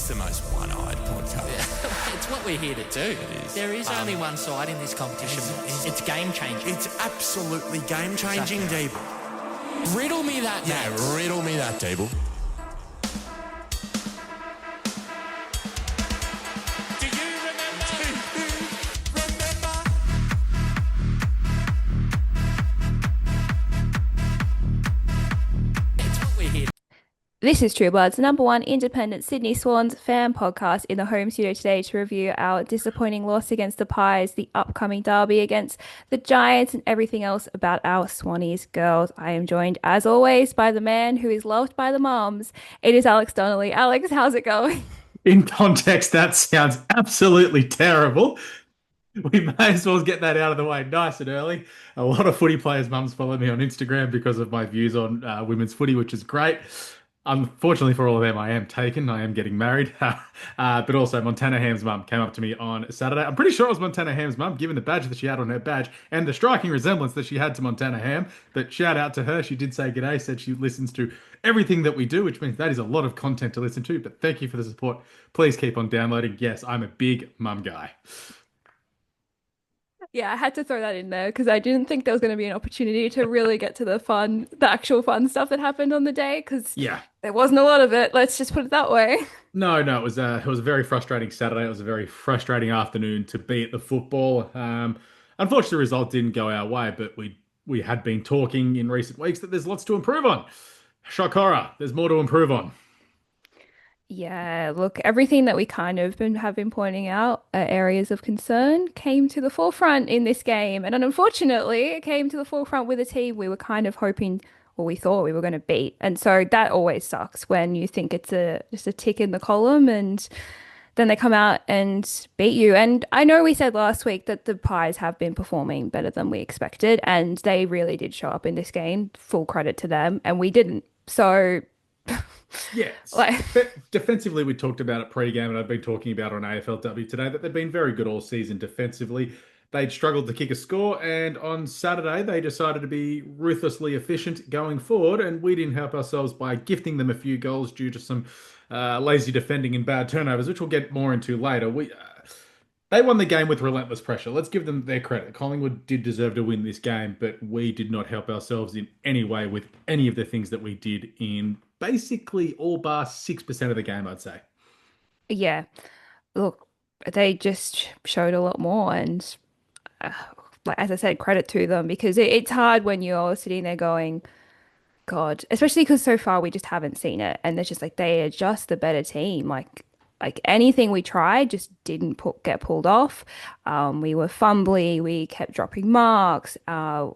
the most one-eyed podcast. It's what we're here to do. There is only one side in this competition. It's game-changing. It's absolutely game-changing, Deeble. Riddle me that, Yeah, mate. riddle me that, Deeble. Do you remember? It's what we're here to This is True Blood's number one independent Sydney Swans fan podcast in the home studio today to review our disappointing loss against the Pies, the upcoming derby against the Giants, and everything else about our Swannies girls. I am joined, as always, by the man who is loved by the mums. It is Alex Donnelly. Alex, how's it going? In context, that sounds absolutely terrible. We may as well get that out of the way nice and early. A lot of footy players' mums follow me on Instagram because of my views on women's footy, which is great. Unfortunately for all of them, I am taken. I am getting married. But also, Montana Ham's mum came up to me on Saturday. I'm pretty sure it was Montana Ham's mum, given the badge that she had on her badge and the striking resemblance that she had to Montana Ham. But shout out to her. She did say g'day, said she listens to everything that we do, which means that is a lot of content to listen to. But thank you for the support. Please keep on downloading. Yes, I'm a big mum guy. Yeah, I had to throw that in there because I didn't think there was going to be an opportunity to really get to the actual fun stuff that happened on the day because Yeah. there wasn't a lot of it. Let's just put it that way. No, it was a very frustrating Saturday. It was a very frustrating afternoon to be at the football. Unfortunately, the result didn't go our way, but we had been talking in recent weeks that there's lots to improve on. Shock horror, there's more to improve on. Yeah, look, everything that we have been pointing out areas of concern came to the forefront in this game. And unfortunately, it came to the forefront with a team we were kind of hoping or we thought we were going to beat. And so that always sucks when you think it's just a tick in the column and then they come out and beat you. And I know we said last week that the Pies have been performing better than we expected, and they really did show up in this game. Full credit to them, and we didn't. So Yes. like Defensively, we talked about it pre-game, and I've been talking about on AFLW today that they've been very good all season defensively. They'd struggled to kick a score, and on Saturday, they decided to be ruthlessly efficient going forward, and we didn't help ourselves by gifting them a few goals due to some lazy defending and bad turnovers, which we'll get more into later. They won the game with relentless pressure. Let's give them their credit. Collingwood did deserve to win this game, but we did not help ourselves in any way with any of the things that we did in basically all bar 6% of the game, I'd say. yeah, look, they just showed a lot more, and uh, like as I said, credit to them because it's hard when you're sitting there going, God, especially because so far we just haven't seen it, and it's just like they are just the better team. Like anything we tried just didn't get pulled off. We were fumbly, we kept dropping marks. Our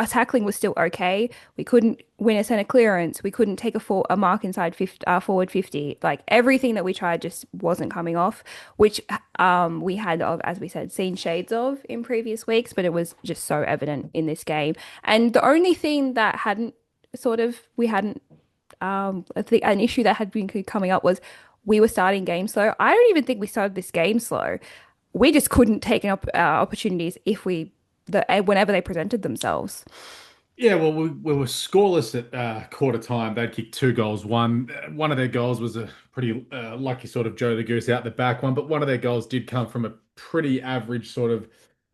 tackling was still okay. We couldn't win a center clearance. We couldn't take a mark inside 50, forward 50. Like everything that we tried just wasn't coming off, which we had, as we said, seen shades of in previous weeks, but it was just so evident in this game. And the only thing that I think an issue that had been coming up was we were starting games slow. I don't even think we started this game slow. We just couldn't take opportunities whenever they presented themselves. Yeah, well, we were scoreless at quarter time. They'd kicked 2 goals. One of their goals was a pretty lucky sort of Joe the Goose out the back one, but one of their goals did come from a pretty average sort of,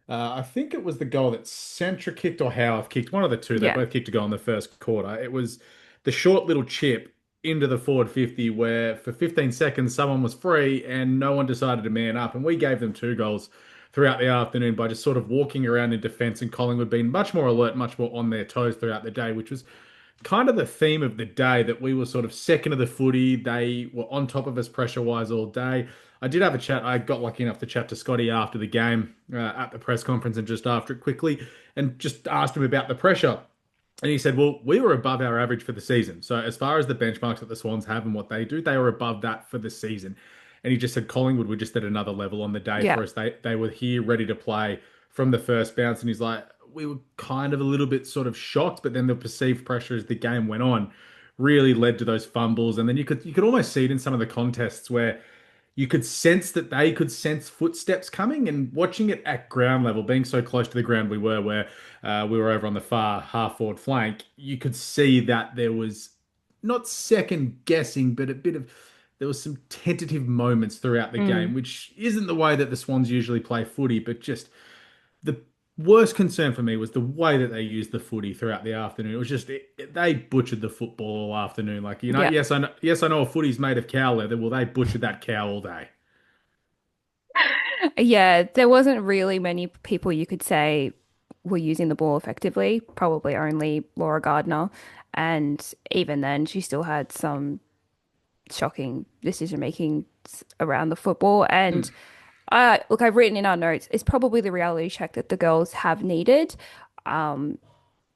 I think it was the goal that Centra kicked or Howarth kicked, one of the two. They Yeah. both kicked a goal in the first quarter. It was the short little chip into the forward 50 where for 15 seconds someone was free and no one decided to man up. And we gave them 2 goals throughout the afternoon by just sort of walking around in defence, and Collingwood being much more alert, much more on their toes throughout the day, which was kind of the theme of the day, that we were sort of second of the footy. They were on top of us pressure-wise all day. I did have a chat. I got lucky enough to chat to Scotty after the game at the press conference and just after it quickly and just asked him about the pressure. And he said, well, we were above our average for the season. So as far as the benchmarks that the Swans have and what they do, they were above that for the season. And he just said Collingwood were just at another level on the day Yeah. for us. They were here ready to play from the first bounce. And he's like, we were kind of a little bit sort of shocked, but then the perceived pressure as the game went on really led to those fumbles. And then you could almost see it in some of the contests where you could sense that they could sense footsteps coming, and watching it at ground level, being so close to the ground we were, where we were over on the far half forward flank, you could see that there was not second guessing, but a bit of there was some tentative moments throughout the game, which isn't the way that the Swans usually play footy, but just the worst concern for me was the way that they used the footy throughout the afternoon. It was just they butchered the football all afternoon. Like, Yeah. yes, I know a footy's made of cow leather. Well, they butchered that cow all day. Yeah, there wasn't really many people you could say were using the ball effectively, probably only Laura Gardner. And even then, she still had some shocking decision making around the football. And look, I've written in our notes, it's probably the reality check that the girls have needed. The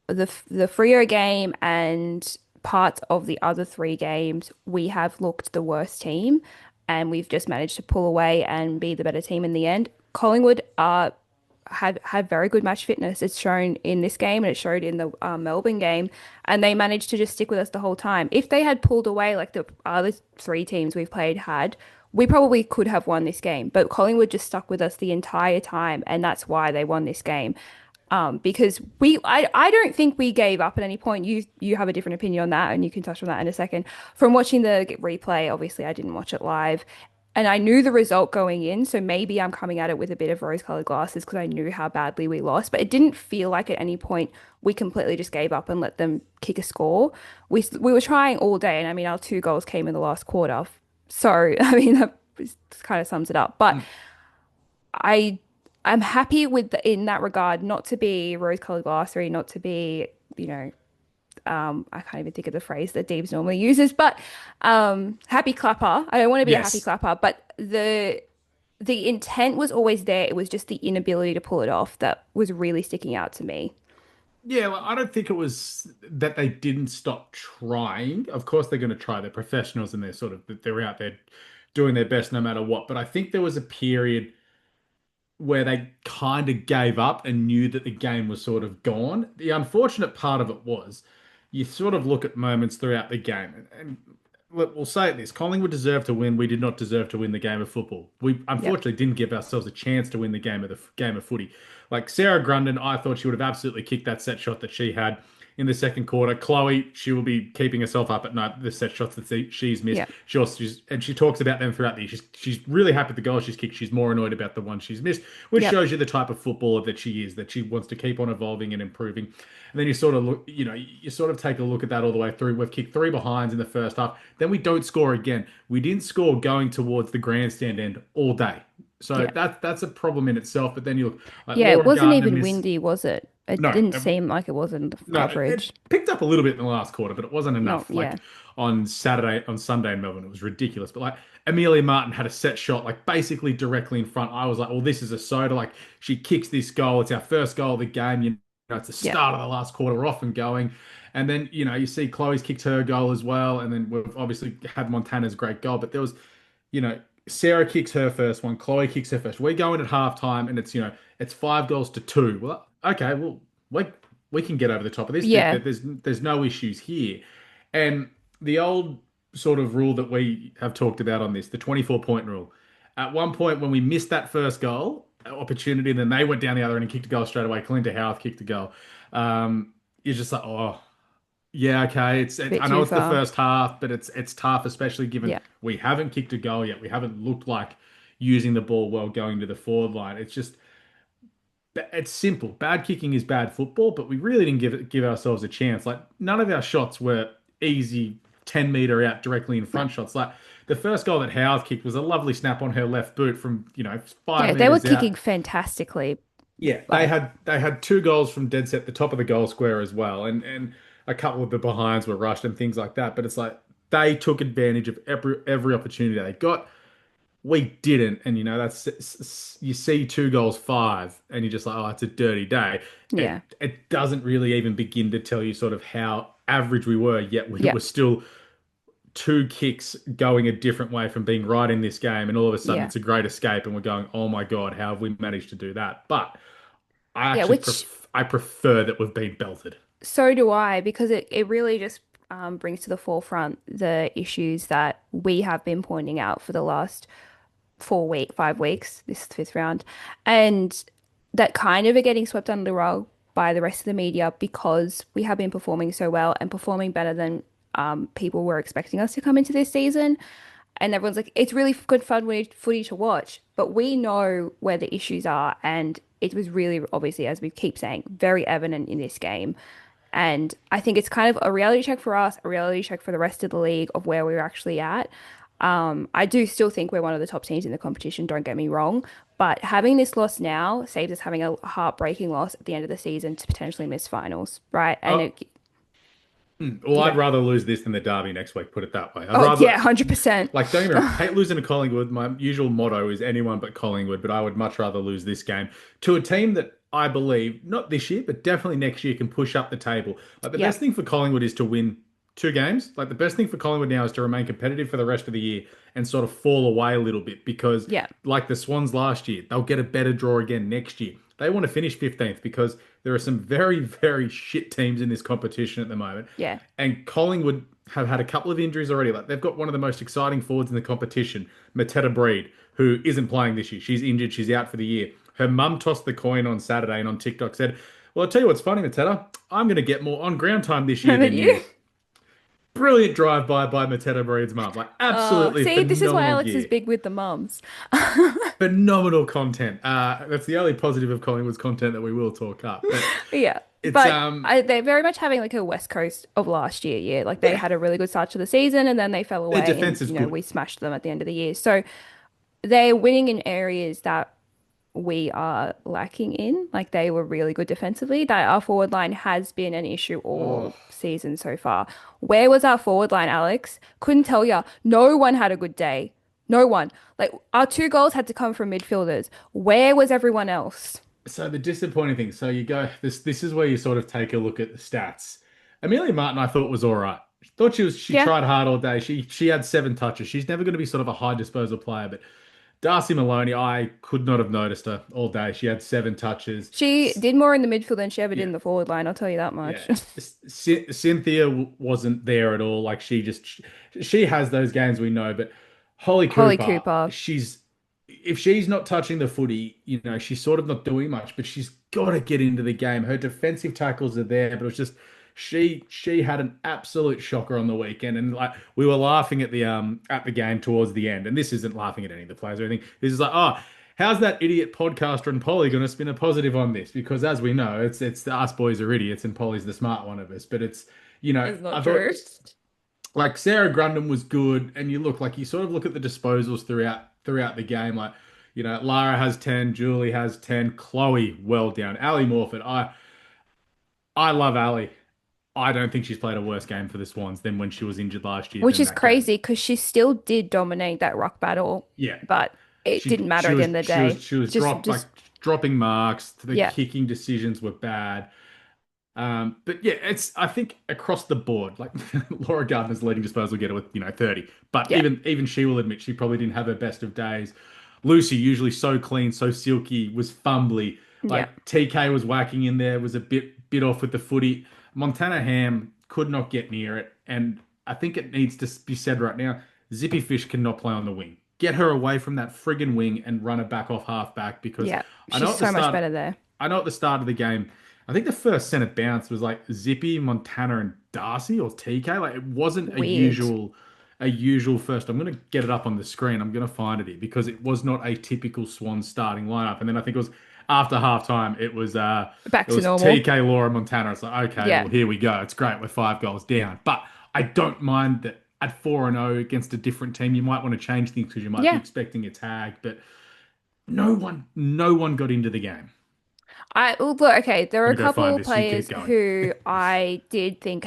Freo game and parts of the other three games, we have looked the worst team, and we've just managed to pull away and be the better team in the end. Collingwood had very good match fitness. It's shown in this game and it showed in the Melbourne game, and they managed to just stick with us the whole time. If they had pulled away like the other three teams we've played had, we probably could have won this game. But Collingwood just stuck with us the entire time, and that's why they won this game. Because I don't think we gave up at any point. You have a different opinion on that, and you can touch on that in a second. From watching the replay, obviously I didn't watch it live, and I knew the result going in, so maybe I'm coming at it with a bit of rose-colored glasses because I knew how badly we lost. But it didn't feel like at any point we completely just gave up and let them kick a score. We were trying all day, and I mean our two goals came in the last quarter. So I mean that kind of sums it up. But I I'm happy with in that regard, not to be rose-colored glassery, not to be, I can't even think of the phrase that Deebs normally uses, but happy clapper. I don't want to be a happy Yes. clapper, but the intent was always there. It was just the inability to pull it off that was really sticking out to me. Yeah, well, I don't think it was that they didn't stop trying. Of course, they're going to try. They're professionals and they're out there doing their best no matter what. But I think there was a period where they kind of gave up and knew that the game was sort of gone. The unfortunate part of it was you sort of look at moments throughout the game, and we'll say it this: Collingwood deserved to win. We did not deserve to win the game of football. We Yep. unfortunately didn't give ourselves a chance to win the game of footy. Like Sarah Grundon, I thought she would have absolutely kicked that set shot that she had in the second quarter. Chloe, she will be keeping herself up at night. The set shots that she's missed. Yep. And she talks about them throughout the year. She's really happy with the goals she's kicked. She's more annoyed about the ones she's missed, which Yep. shows you the type of footballer that she is. That she wants to keep on evolving and improving. And then you sort of look, you sort of take a look at that all the way through. We've kicked three behinds in the first half. Then we don't score again. We didn't score going towards the grandstand end all day. So Yeah. that's a problem in itself. But then you look like Yeah, it Laura wasn't Gardner even miss. windy, was it? It No, didn't seem like it was in the no, it average. picked up a little bit in the last quarter, but it wasn't No, enough. yeah. Like on Sunday in Melbourne, it was ridiculous. But like Amelia Martin had a set shot, like basically directly in front. I was like, well, this is a soda. Like she kicks this goal. It's our first goal of the game. It's the Yeah. start of the last quarter. We're off and going. And then, you see Chloe's kicked her goal as well. And then we've obviously had Montana's great goal. But there was, you know, Sarah kicks her first one. Chloe kicks her first. We go in at halftime and it's 5 goals to 2. Well, okay, well, we can get over the top of this. Yeah. There's no issues here. And the old sort of rule that we have talked about on this, the 24-point rule. At one point when we missed that first goal opportunity, and then they went down the other end and kicked a goal straight away. Clinton Howarth kicked a goal. You're just like, oh, yeah, okay. Bit I know too it's the far. first half, but it's tough, especially given Yeah. we haven't kicked a goal yet. We haven't looked like using the ball well going to the forward line. It's simple. Bad kicking is bad football, but we really didn't give ourselves a chance. Like none of our shots were easy 10-meter out directly in No. front shots. Like the first goal that Howard kicked was a lovely snap on her left boot from, five Yeah, they were meters out. kicking fantastically. Yeah, they Like, had two goals from dead set, the top of the goal square as well, and a couple of the behinds were rushed and things like that. But it's like they took advantage of every opportunity they got. We didn't, and you see 2 goals 5, and you're just like, oh, it's a dirty day. yeah. It doesn't really even begin to tell you sort of how average we were. Yet we Yeah. were still 2 kicks going a different way from being right in this game, and all of a sudden Yeah. it's a great escape, and we're going, oh my God, how have we managed to do that? But I Yeah, actually which I prefer that we've been belted. so do I, because it really just brings to the forefront the issues that we have been pointing out for the last 5 weeks, this fifth round, and that kind of are getting swept under the rug by the rest of the media because we have been performing so well and performing better than people were expecting us to come into this season. and everyone's like, it's really good fun footy to watch. But we know where the issues are, and it was really obviously, as we keep saying, very evident in this game. And I think it's kind of a reality check for us, a reality check for the rest of the league of where we're actually at. I do still think we're one of the top teams in the competition, don't get me wrong. But having this loss now saves us having a heartbreaking loss at the end of the season to potentially miss finals, right? And Oh, well, yeah. I'd rather lose this than the derby next week, put it that way. I'd Oh, rather, yeah, 100%. like, don't get me wrong, hate losing to Collingwood. My usual motto is anyone but Collingwood, but I would much rather lose this game to a team that I believe, not this year, but definitely next year can push up the table. Like, the Yeah. best thing for Collingwood is to win 2 games. Like, the best thing for Collingwood now is to remain competitive for the rest of the year and sort of fall away a little bit because, Yeah. like the Swans last year, they'll get a better draw again next year. They want to finish 15th because there are some very, very shit teams in this competition at the moment. Yeah. And Collingwood have had a couple of injuries already. Like, they've got one of the most exciting forwards in the competition, Mateta Breed, who isn't playing this year. She's injured. She's out for the year. Her mum tossed the coin on Saturday and on TikTok said, "Well, I'll tell you what's funny, Mateta. I'm going to get more on ground time this year Haven't than you? you." Brilliant drive by Mateta Breed's mum. Like, absolutely See, this is why phenomenal Alex is gear. big with the mums. Phenomenal content. That's the only positive of Collingwood's content that we will talk up. But Yeah. it's But they're very much having like a West Coast of last year. Yeah. Like they yeah, had a really good start to the season and then they fell their away and, defense is you know, good. we smashed them at the end of the year. So they're winning in areas that we are lacking in. Like they were really good defensively. That our forward line has been an issue Oh, all season so far. Where was our forward line, Alex? Couldn't tell ya. No one had a good day. No one. Like our 2 goals had to come from midfielders. Where was everyone else? so the disappointing thing. So you go. This is where you sort of take a look at the stats. Amelia Martin, I thought was all right. Thought she Yeah. tried hard all day. She had 7 touches. She's never going to be sort of a high disposal player, but Darcy Maloney, I could not have noticed her all day. She had 7 touches. She did more in the midfield than she ever did Yeah, in the forward line, I'll tell you that much. yeah. Cynthia wasn't there at all. Like she has those games we know, but Holly Holly Cooper, Cooper. she's if she's not touching the footy, she's sort of not doing much, but she's got to get into the game. Her defensive tackles are there, but it was just she had an absolute shocker on the weekend, and like we were laughing at the game towards the end. And this isn't laughing at any of the players or anything. This is like, oh, how's that idiot podcaster and Polly going to spin a positive on this? Because as we know, it's us boys are idiots and Polly's the smart one of us. But it's It's I not thought true. like Sarah Grundon was good, and you sort of look at the disposals throughout the game. Like, Lara has 10, Julie has 10, Chloe well down, Ali Morford. I love Ali. I don't think she's played a worse game for the Swans than when she was injured last year Which than is that game. crazy because she still did dominate that rock battle, Yeah, but it didn't matter she at the was end of the she was day. she was Just dropping marks. The yeah, kicking decisions were bad. But yeah, I think across the board, like Laura Gardner's leading disposal getter with 30, but yeah, even she will admit she probably didn't have her best of days. Lucy, usually so clean, so silky, was fumbly. yeah. Like TK was whacking in there, was a bit off with the footy. Montana Ham could not get near it, and I think it needs to be said right now. Zippy Fish cannot play on the wing. Get her away from that friggin' wing and run her back off half back because Yeah, I know she's at the so much start better there. I know at the start of the game, I think the first centre bounce was like Zippy, Montana, and Darcy or TK. Like it wasn't Weird. a usual first. I'm gonna get it up on the screen. I'm gonna find it here because it was not a typical Swan starting lineup. And then I think it was after half time, Back it to was normal. TK, Laura, Montana. It's like, okay, Yeah. well here we go. It's great. We're 5 goals down. But I don't mind that at 4-0 against a different team, you might want to change things because you might be Yeah. expecting a tag, but no one got into the game. Well, look, okay, there are I'm a gonna go find couple this. You keep players going. who I did think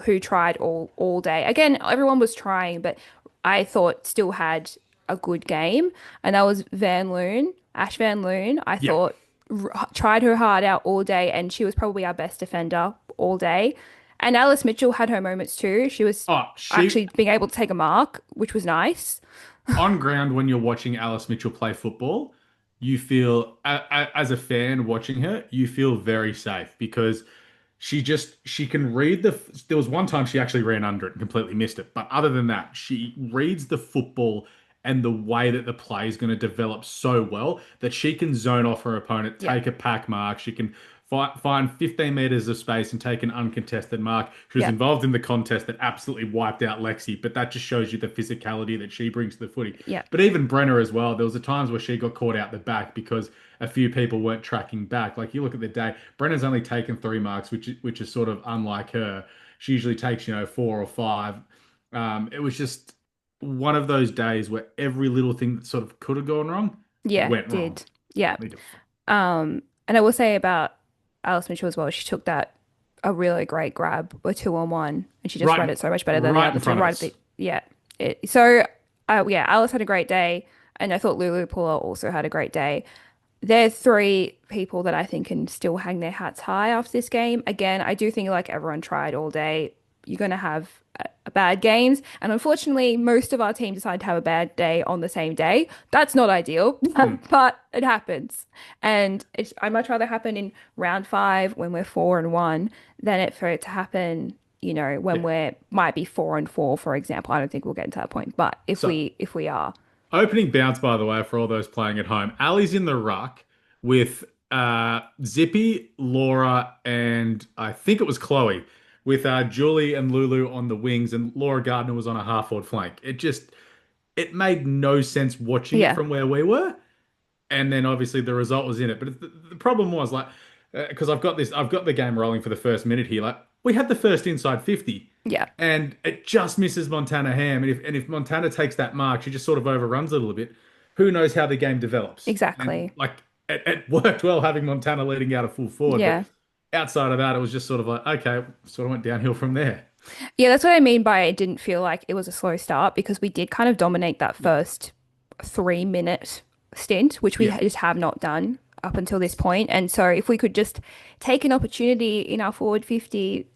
who tried all day. Again, everyone was trying, but I thought still had a good game, and that was Van Loon, Ash Van Loon. I Yeah. thought tried her heart out all day, and she was probably our best defender all day. And Alice Mitchell had her moments too. She was Oh, she actually being able to take a mark, which was nice. on ground when you're watching Alice Mitchell play football, you feel as a fan watching her, you feel very safe because she can read there was one time she actually ran under it and completely missed it. But other than that, she reads the football and the way that the play is going to develop so well that she can zone off her opponent, Yeah. take a pack mark, she can find 15 meters of space and take an uncontested mark. She was Yeah. involved in the contest that absolutely wiped out Lexi, but that just shows you the physicality that she brings to the footy. Yeah. But even Brenner as well, there was a times where she got caught out the back because a few people weren't tracking back. Like you look at the day, Brenner's only taken 3 marks, which is sort of unlike her. She usually takes, 4 or 5. It was just one of those days where every little thing that sort of could have gone wrong Yeah, went wrong. did. Yeah. Need to And I will say about Alice Mitchell as well, she took that a really great grab, a 2-on-1, and she just read it so much better than the right in other two. front of Right at us. the yeah. So yeah, Alice had a great day, and I thought Lulu Puller also had a great day. They're three people that I think can still hang their hats high after this game. Again, I do think like everyone tried all day. You're going to have bad games. And unfortunately, most of our team decide to have a bad day on the same day. That's not ideal, but it happens. And I'd much rather happen in round 5 when we're 4-1 than for it to happen, when Yeah. we're might be 4-4, for example. I don't think we'll get to that point, but if So we are, opening bounce, by the way, for all those playing at home. Ali's in the ruck with Zippy, Laura, and I think it was Chloe, with Julie and Lulu on the wings, and Laura Gardner was on a half forward flank. It made no sense watching it yeah, from where we were, and then obviously the result was in it. But the problem was like because I've got the game rolling for the first minute here. Like we had the first inside 50, yeah, and it just misses Montana Ham. And if Montana takes that mark, she just sort of overruns it a little bit. Who knows how the game develops? And exactly. like it worked well having Montana leading out a full forward, but Yeah. outside of that, it was just sort of like okay, sort of went downhill from there. Yeah, that's what I mean by it didn't feel like it was a slow start because we did kind of dominate that first 3-minute stint, which we Yeah. just have not done up until this point. And so if we could just take an opportunity in our forward 50,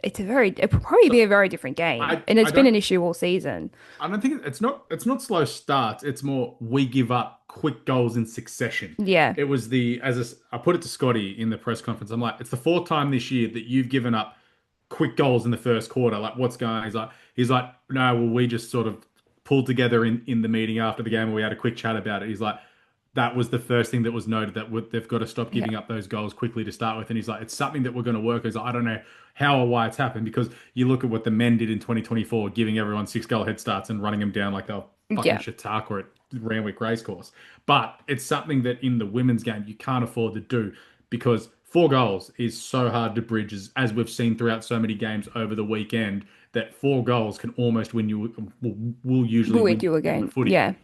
it would probably be a very different game. I And I it's been don't an issue all season. I don't think it's not slow starts. It's more we give up quick goals in succession. Yeah. It was I put it to Scotty in the press conference. I'm like, it's the fourth time this year that you've given up quick goals in the first quarter. Like, what's going on? He's like, no, well, we just sort of pulled together in the meeting after the game where we had a quick chat about it. He's like, that was the first thing that was noted that they've got to stop Yeah. giving up those goals quickly to start with. And he's like, it's something that we're going to work. He's like, I don't know how or why it's happened because you look at what the men did in 2024, giving everyone 6-goal head starts and running them down like they're fucking Yeah. Chautauqua at Randwick Racecourse. But it's something that in the women's game you can't afford to do because 4 goals is so hard to bridge, as we've seen throughout so many games over the weekend. That 4 goals can almost win you, will usually Will we win do you the again? footy. Yeah.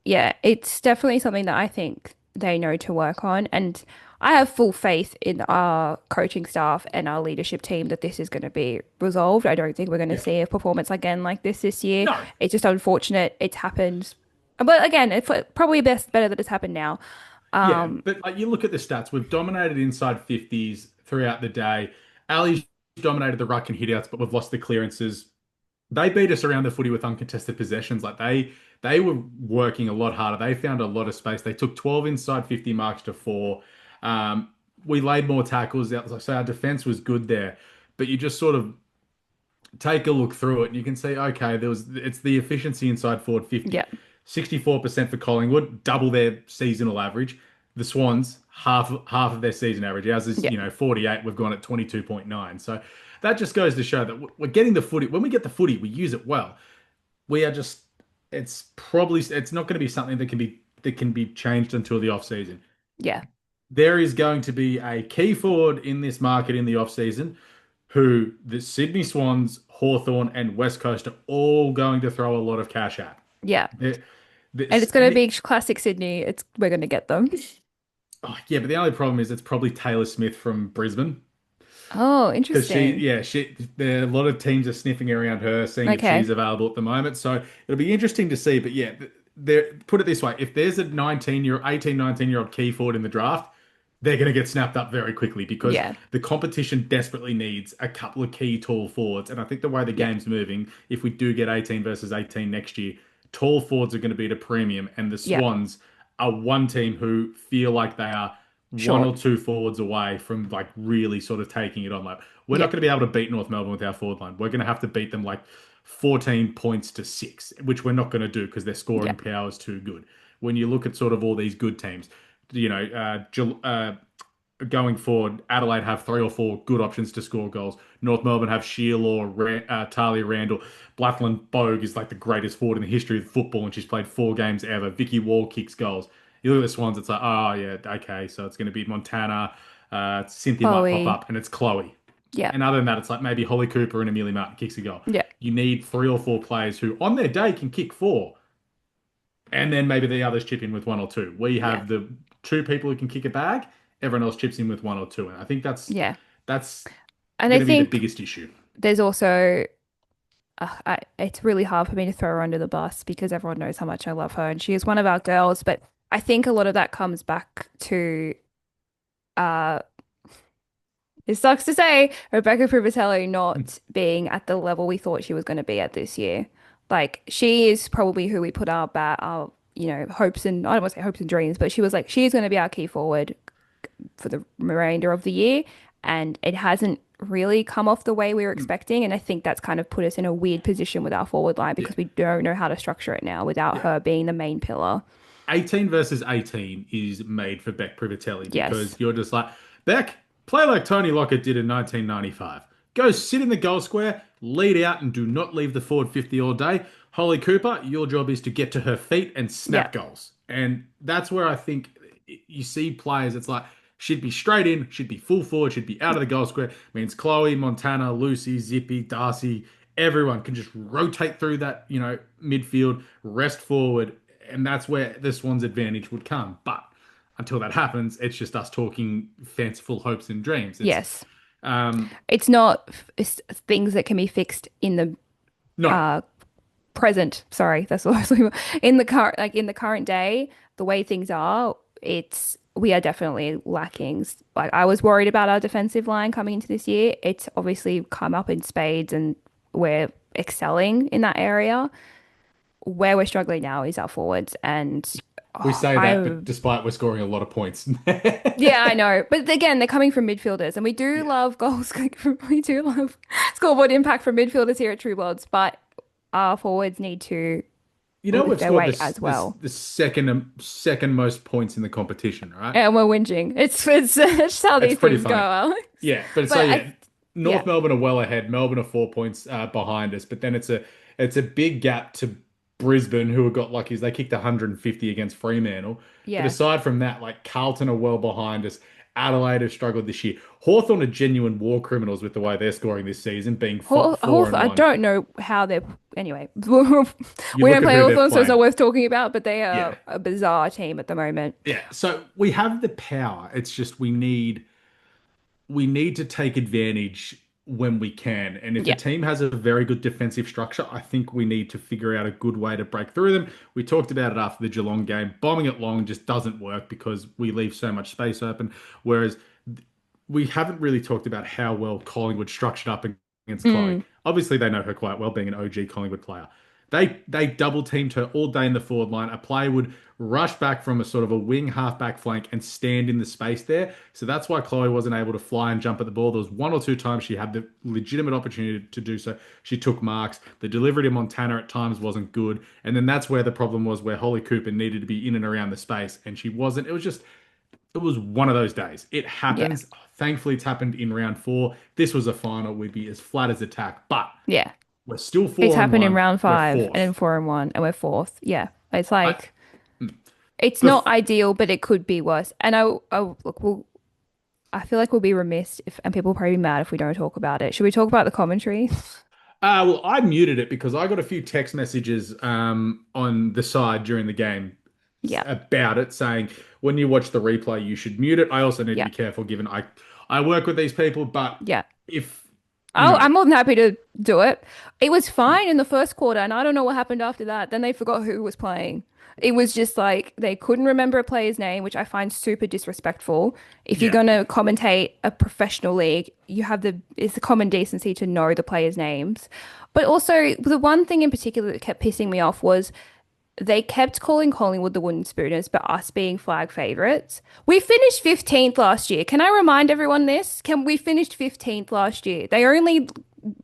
Yeah, it's definitely something that I think they know to work on. And I have full faith in our coaching staff and our leadership team that this is going to be resolved. I don't think we're going to Yeah. see a performance again like this year. No. It's just unfortunate it's happened. But again, it's probably better that it's happened now. Yeah, but like you look at the stats, we've dominated inside 50s throughout the day. Ali's dominated the ruck and hitouts, but we've lost the clearances. They beat us around the footy with uncontested possessions. Like they were working a lot harder. They found a lot of space. They took 12 inside 50 marks to 4. We laid more tackles out. So our defense was good there. But you just sort of take a look through it and you can see, okay, it's the efficiency inside forward 50. Yeah. 64% for Collingwood, double their seasonal average. The Swans, half of their season average. Ours is, Yeah. 48. We've gone at 22.9. So that just goes to show that we're getting the footy. When we get the footy, we use it well. We are just, it's not going to be something that can be changed until the off season. Yeah. There is going to be a key forward in this market in the off season who the Sydney Swans, Hawthorn, and West Coast are all going to throw a lot of cash at. Yeah. They're- And it's going to be classic Sydney. We're going to get them. Oh, yeah, but the only problem is it's probably Taylor Smith from Brisbane Oh, because interesting. a lot of teams are sniffing around her, seeing if Okay. she's available at the moment. So it'll be interesting to see. But yeah, put it this way: if there's a 19-year-old key forward in the draft, they're going to get snapped up very quickly because Yeah. the competition desperately needs a couple of key tall forwards. And I think the way the game's moving, if we do get 18 versus 18 next year, tall forwards are going to be at a premium, and the Yeah. Swans are one team who feel like they are one Sure. or two forwards away from like really sort of taking it on. Like we're Yeah. not going to be able to beat North Melbourne with our forward line. We're going to have to beat them like 14 points to 6, which we're not going to do because their scoring Yeah. power is too good. When you look at sort of all these good teams, you know, going forward, Adelaide have three or four good options to score goals. North Melbourne have Sheila, Talia Randall. Blackland Bogue is like the greatest forward in the history of football, and she's played 4 games ever. Vicky Wall kicks goals. You look at the Swans, it's like, oh yeah, okay, so it's going to be Montana. Cynthia might pop Chloe. up, and it's Chloe. Yeah. And other than that, it's like maybe Holly Cooper and Amelia Martin kicks a goal. Yeah. You need three or four players who, on their day, can kick four, and then maybe the others chip in with one or two. We Yeah. have the two people who can kick a bag. Everyone else chips in with one or two, and I think Yeah. that's And going I to be the think biggest issue. there's also it's really hard for me to throw her under the bus because everyone knows how much I love her and she is one of our girls. But I think a lot of that comes back to uh it sucks to say Rebecca Privatelli not being at the level we thought she was going to be at this year. Like she is probably who we put our hopes and I don't want to say hopes and dreams, but she was like she's going to be our key forward for the remainder of the year, and it hasn't really come off the way we were expecting. And I think that's kind of put us in a weird position with our forward line Yeah, because we don't know how to structure it now without yeah. her being the main pillar. 18 versus 18 is made for Beck Privatelli Yes. because you're just like, Beck, play like Tony Lockett did in 1995. Go sit in the goal square, lead out, and do not leave the forward 50 all day. Holly Cooper, your job is to get to her feet and Yeah. snap goals. And that's where I think you see players, it's like, she'd be straight in, she'd be full forward, she'd be out of the goal square. Means Chloe, Montana, Lucy, Zippy, Darcy, everyone can just rotate through that, midfield, rest forward, and that's where the Swans' advantage would come. But until that happens, it's just us talking fanciful hopes and dreams. Yes. Um, It's not things that can be fixed in the no, uh present. Sorry, that's what I was looking for. In the current in the current day, the way things are, it's we are definitely lacking. Like I was worried about our defensive line coming into this year. It's obviously come up in spades and we're excelling in that area. Where we're struggling now is our forwards and we say that, I but despite we're scoring a lot of points. yeah, I know. But again, they're coming from midfielders and we do Yeah. love goals. We do love scoreboard impact from midfielders here at True Bloods, but our forwards need to You know, lift we've their scored weight as well. the second most points in the competition, right? And we're whinging. It's just how It's these pretty things go, funny. Alex. Yeah, but so But yeah, yeah, North Melbourne are well ahead. Melbourne are 4 points behind us, but then it's a big gap to Brisbane, who have got lucky as they kicked 150 against Fremantle. But yeah. aside from that, like Carlton are well behind us. Adelaide have struggled this year. Hawthorn are genuine war criminals with the way they're scoring this season, being four and I one. don't know how they're. Anyway, we You don't look at play who they're Hawthorn, so it's playing. not worth talking about. But they Yeah, are a bizarre team at the moment. yeah. So we have the power. It's just we need to take advantage when we can. And if the Yeah, team has a very good defensive structure, I think we need to figure out a good way to break through them. We talked about it after the Geelong game. Bombing it long just doesn't work because we leave so much space open. Whereas we haven't really talked about how well Collingwood structured up against Chloe. mm, Obviously, they know her quite well, being an OG Collingwood player. They double teamed her all day in the forward line. A player would rush back from a sort of a wing halfback flank and stand in the space there. So that's why Chloe wasn't able to fly and jump at the ball. There was one or two times she had the legitimate opportunity to do so. She took marks. The delivery to Montana at times wasn't good. And then that's where the problem was, where Holly Cooper needed to be in and around the space, and she wasn't. It was one of those days. It yeah, happens. Thankfully, it's happened in round 4. This was a final. We'd be as flat as a tack, but yeah. we're still It's 4 and happened in 1. round We're 5 and in fourth. 4 and 1, and we're fourth. Yeah, it's I, like it's the not ideal, but it could be worse. And look, I feel like we'll be remiss if, and people will probably be mad if we don't talk about it. Should we talk about the commentary? well, I muted it because I got a few text messages on the side during the game Yeah, about it, saying when you watch the replay, you should mute it. I also need to yeah, be careful, given I work with these people, but yeah. if you know, I'm more than happy to do it. It was fine in the first quarter, and I don't know what happened after that. Then they forgot who was playing. It was just like they couldn't remember a player's name, which I find super disrespectful. If you're yeah, gonna commentate a professional league, it's the common decency to know the players' names. But also, the one thing in particular that kept pissing me off was they kept calling Collingwood the Wooden Spooners, but us being flag favourites. We finished 15th last year. Can I remind everyone this? We finished 15th last year? They only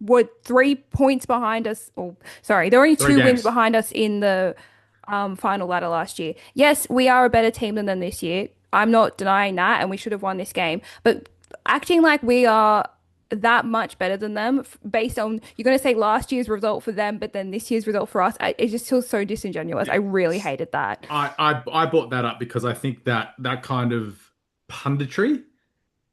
were 3 points behind us. Or sorry, they're only 2 wins games. behind us in the final ladder last year. Yes, we are a better team than them this year. I'm not denying that, and we should have won this game. But acting like we are that much better than them based on you're going to say last year's result for them, but then this year's result for us, it just feels so disingenuous. I really hated that. I brought that up because I think that kind of punditry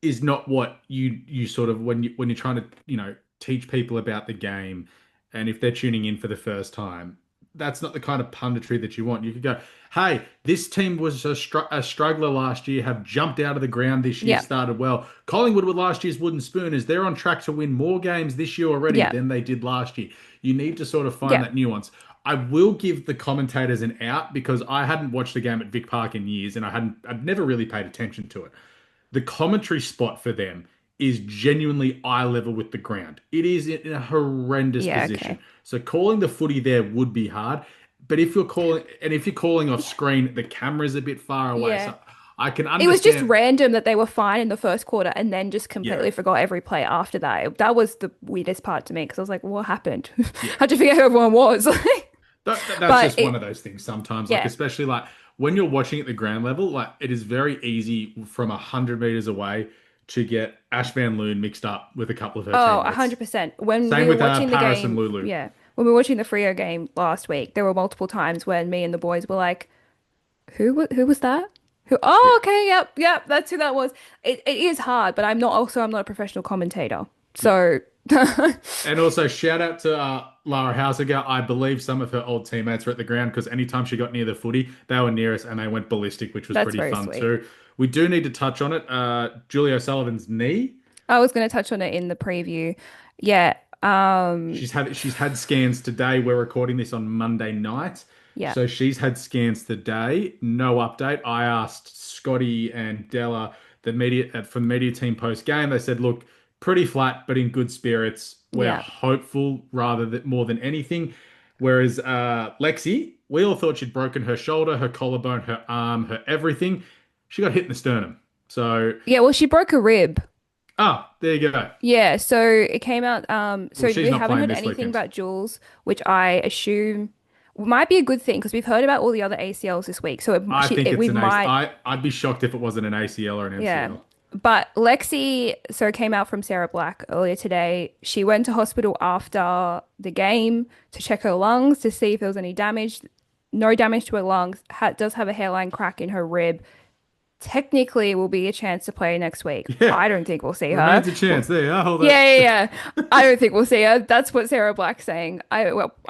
is not what you sort of when you're trying to, teach people about the game, and if they're tuning in for the first time, that's not the kind of punditry that you want. You could go, hey, this team was a struggler last year, have jumped out of the ground this year, Yeah. started well. Collingwood with last year's wooden spooners, they're on track to win more games this year already Yeah. than they did last year. You need to sort of find Yeah. that nuance. I will give the commentators an out because I hadn't watched the game at Vic Park in years, and I'd never really paid attention to it. The commentary spot for them is genuinely eye level with the ground. It is in a horrendous Yeah, position. okay. So calling the footy there would be hard. But if you're calling off screen, the camera's a bit far away. Yeah. So I can It was just understand. random that they were fine in the first quarter and then just Yeah, completely forgot every play after that. That was the weirdest part to me because I was like, what happened? yeah. How'd you forget who everyone was? That's But just one of those things sometimes. Like yeah. especially like when you're watching at the ground level, like it is very easy from 100 meters away to get Ash Van Loon mixed up with a couple of her Oh, teammates. 100%. When Same we were with watching the Paris and game, Lulu. yeah, when we were watching the Freo game last week, there were multiple times when me and the boys were like, who was that? Who? Yeah. Oh, okay, yep, that's who that was. It is hard, but I'm not a professional commentator, so And also shout out to Lara Hausiger. I believe some of her old teammates were at the ground because anytime she got near the footy, they were near us and they went ballistic, which was that's pretty very fun sweet. too. We do need to touch on it. Julie O'Sullivan's knee. I was going to touch on it in the preview. Yeah, She's had scans today. We're recording this on Monday night. yeah, So she's had scans today. No update. I asked Scotty and Della, the media from the media team post game. They said, "Look, pretty flat, but in good spirits. We're yeah. hopeful rather than more than anything." Whereas Lexi, we all thought she'd broken her shoulder, her collarbone, her arm, her everything. She got hit in the sternum. So, Yeah, well, she broke a rib. there you go. Yeah, so it came out. So Well, she's we not haven't playing heard this anything weekend. about Jules, which I assume might be a good thing because we've heard about all the other ACLs this week. So I think we it's an might, I'd be shocked if it wasn't an ACL or an yeah. MCL. But Lexi, so it came out from Sarah Black earlier today. She went to hospital after the game to check her lungs to see if there was any damage. No damage to her lungs. Does have a hairline crack in her rib. Technically, will be a chance to play next week. Yeah. I don't think we'll see her. Remains a chance. There you are. Hold that. Yeah. I don't think we'll see her. That's what Sarah Black's saying. I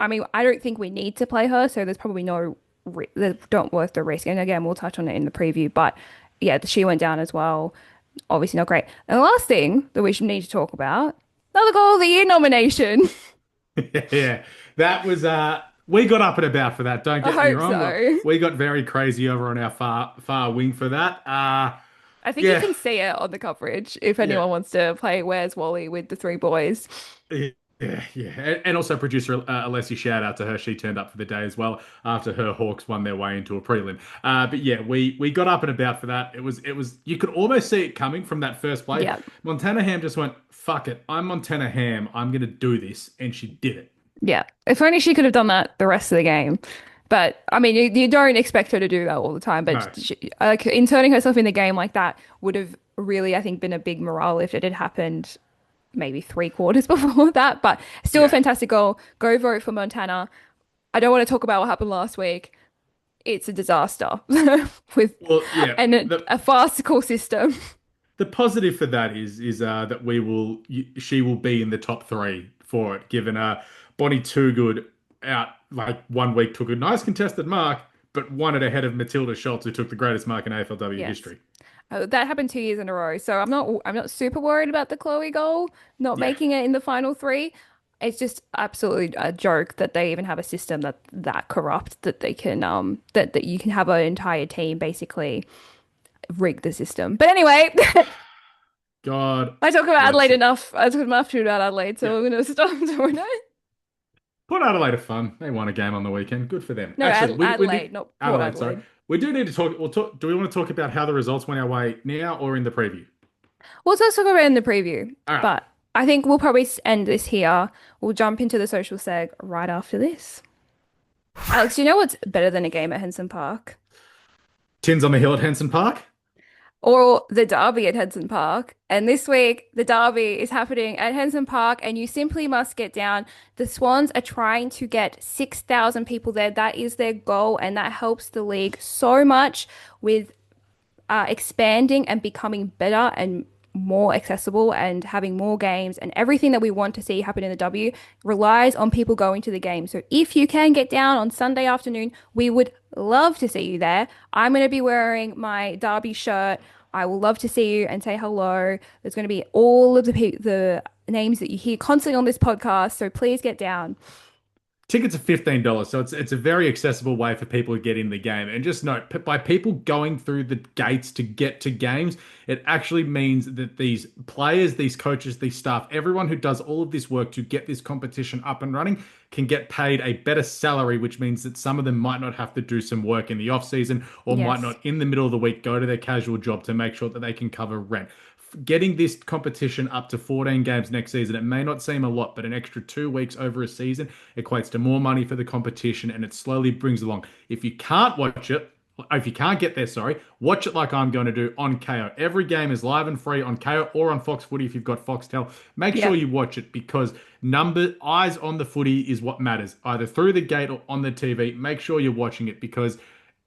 mean, I don't think we need to play her, so there's probably no, don't worth the risk. And again, we'll touch on it in the preview. But yeah, she went down as well. Obviously not great. And the last thing that we should need to talk about, another Goal of the Year nomination. Yeah, that was we got up and about for that. Don't I get me hope wrong. so. We got very crazy over on our far wing for that. I think you Yeah. can see it on the coverage if Yeah. anyone wants to play Where's Wally with the three boys. Yeah. And also producer Alessi, shout out to her. She turned up for the day as well after her Hawks won their way into a prelim. But yeah, we got up and about for that. It was you could almost see it coming from that first play. Yeah. Montana Ham just went, fuck it. I'm Montana Ham. I'm gonna do this. And she did it. Yeah. If only she could have done that the rest of the game. But I mean, you don't expect her to do that all the time. But No. like inserting herself in the game like that would have really, I think, been a big morale if it had happened maybe 3 quarters before that. But still a fantastic goal. Go vote for Montana. I don't want to talk about what happened last week. It's a disaster with Well, yeah. a farcical system. The positive for that is that she will be in the top three for it, given Bonnie Toogood out like 1 week took a nice contested mark, but won it ahead of Matilda Schultz, who took the greatest mark in AFLW Yes. history. That happened 2 years in a row. So I'm not super worried about the Chloe goal not making it in the final three. It's just absolutely a joke that they even have a system that corrupt that they can that you can have an entire team basically rig the system. But anyway, God, I talk about bless Adelaide it. enough. I talk enough about Adelaide, so Yeah. we're gonna stop doing it. Port Adelaide are fun. They won a game on the weekend. Good for them. No, Adelaide, not Port Adelaide. Sorry, Adelaide. we do need to talk. We'll talk. Do we want to talk about how the results went our way now or in the preview? Well, let's talk about it in the preview. All right. But I think we'll probably end this here. We'll jump into the social seg right after this. Alex, do you know what's better than a game at Henson Park? Tins on the hill at Henson Park. or the Derby at Henson Park. And this week, the Derby is happening at Henson Park, and you simply must get down. The Swans are trying to get 6,000 people there. That is their goal, and that helps the league so much with expanding and becoming better and more accessible and having more games, and everything that we want to see happen in the W relies on people going to the game. So if you can get down on Sunday afternoon, we would love to see you there. I'm going to be wearing my Derby shirt. I will love to see you and say hello. There's going to be all of the names that you hear constantly on this podcast, so please get down. Tickets are $15, so it's a very accessible way for people to get in the game. And just note, by people going through the gates to get to games, it actually means that these players, these coaches, these staff, everyone who does all of this work to get this competition up and running can get paid a better salary, which means that some of them might not have to do some work in the off season or might Yes. not in the middle of the week go to their casual job to make sure that they can cover rent. Getting this competition up to 14 games next season, it may not seem a lot, but an extra 2 weeks over a season equates to more money for the competition, and it slowly brings along. If you can't watch it, if you can't get there, sorry, watch it like I'm going to do on KO. Every game is live and free on KO or on Fox Footy if you've got Foxtel. Make sure Yep. you watch it, because eyes on the footy is what matters, either through the gate or on the TV. Make sure you're watching it, because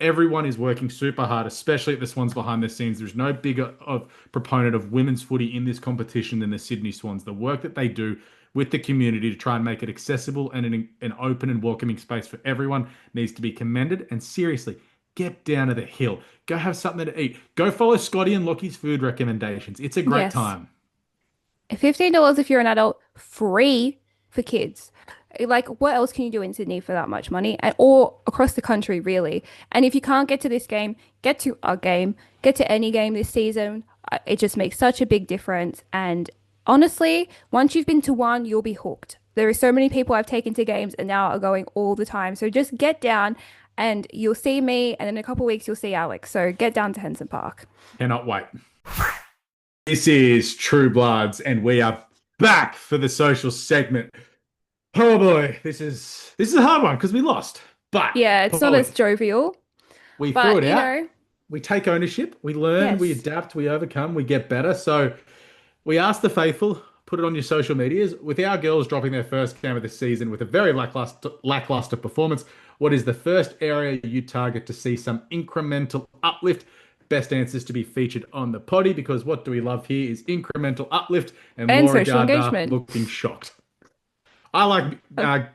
everyone is working super hard, especially at the Swans behind the scenes. There's no bigger of proponent of women's footy in this competition than the Sydney Swans. The work that they do with the community to try and make it accessible and an open and welcoming space for everyone needs to be commended. And seriously, get down to the hill. Go have something to eat. Go follow Scotty and Lockie's food recommendations. It's a great Yes. time. $15 if you're an adult, free for kids. Like, what else can you do in Sydney for that much money? And or across the country, really. And if you can't get to this game, get to our game, get to any game this season. It just makes such a big difference. And honestly, once you've been to one, you'll be hooked. There are so many people I've taken to games and now are going all the time. So just get down and you'll see me, and in a couple of weeks you'll see Alex. So get down to Henson Park. Cannot wait. This is True Bloods, and we are back for the social segment. Oh boy, this is a hard one because we lost. But Yeah, it's not boy, as jovial, we threw but it out. We take ownership. We learn. We yes. adapt. We overcome. We get better. So we asked the faithful, put it on your social medias. With our girls dropping their first game of the season with a very lackluster performance, what is the first area you target to see some incremental uplift? Best answers to be featured on the potty, because what do we love here is incremental uplift and And Laura social Gardner engagement. looking shocked. I like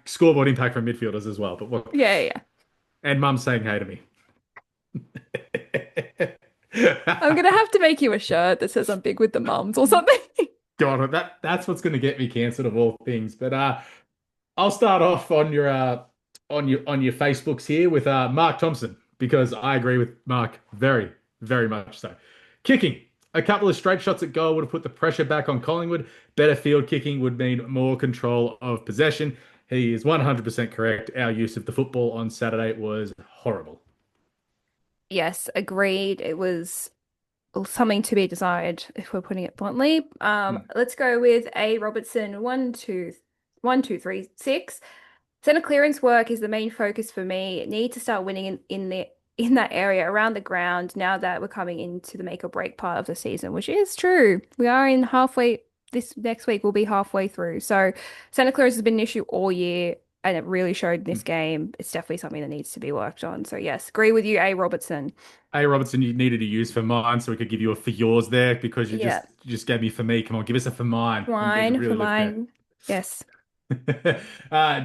scoreboard impact from midfielders as well, but what? Yeah, yeah. And Mum saying hey to me. I'm gonna have to make you a shirt that says I'm big with the mums or something. God, that's what's going to get me cancelled of all things. But I'll start off on your Facebooks here with Mark Thompson, because I agree with Mark very, very much so. Kicking. A couple of straight shots at goal would have put the pressure back on Collingwood. Better field kicking would mean more control of possession. He is 100% correct. Our use of the football on Saturday was horrible. Yes, agreed. It was something to be desired, if we're putting it bluntly. Let's go with A. Robertson. 1, 2, 1, 2, 3, 6. Center clearance work is the main focus for me. Need to start winning in that area around the ground now that we're coming into the make or break part of the season, which is true. We are in halfway. This next week we'll be halfway through. So center clearance has been an issue all year, and it really showed in this game. It's definitely something that needs to be worked on. So yes, agree with you, A. Robertson. Hey Robertson, you needed to use for mine, so we could give you a for yours there, because Yeah, you just gave me for me. Come on, give us a for mine. We could for really look there. mine. Yes.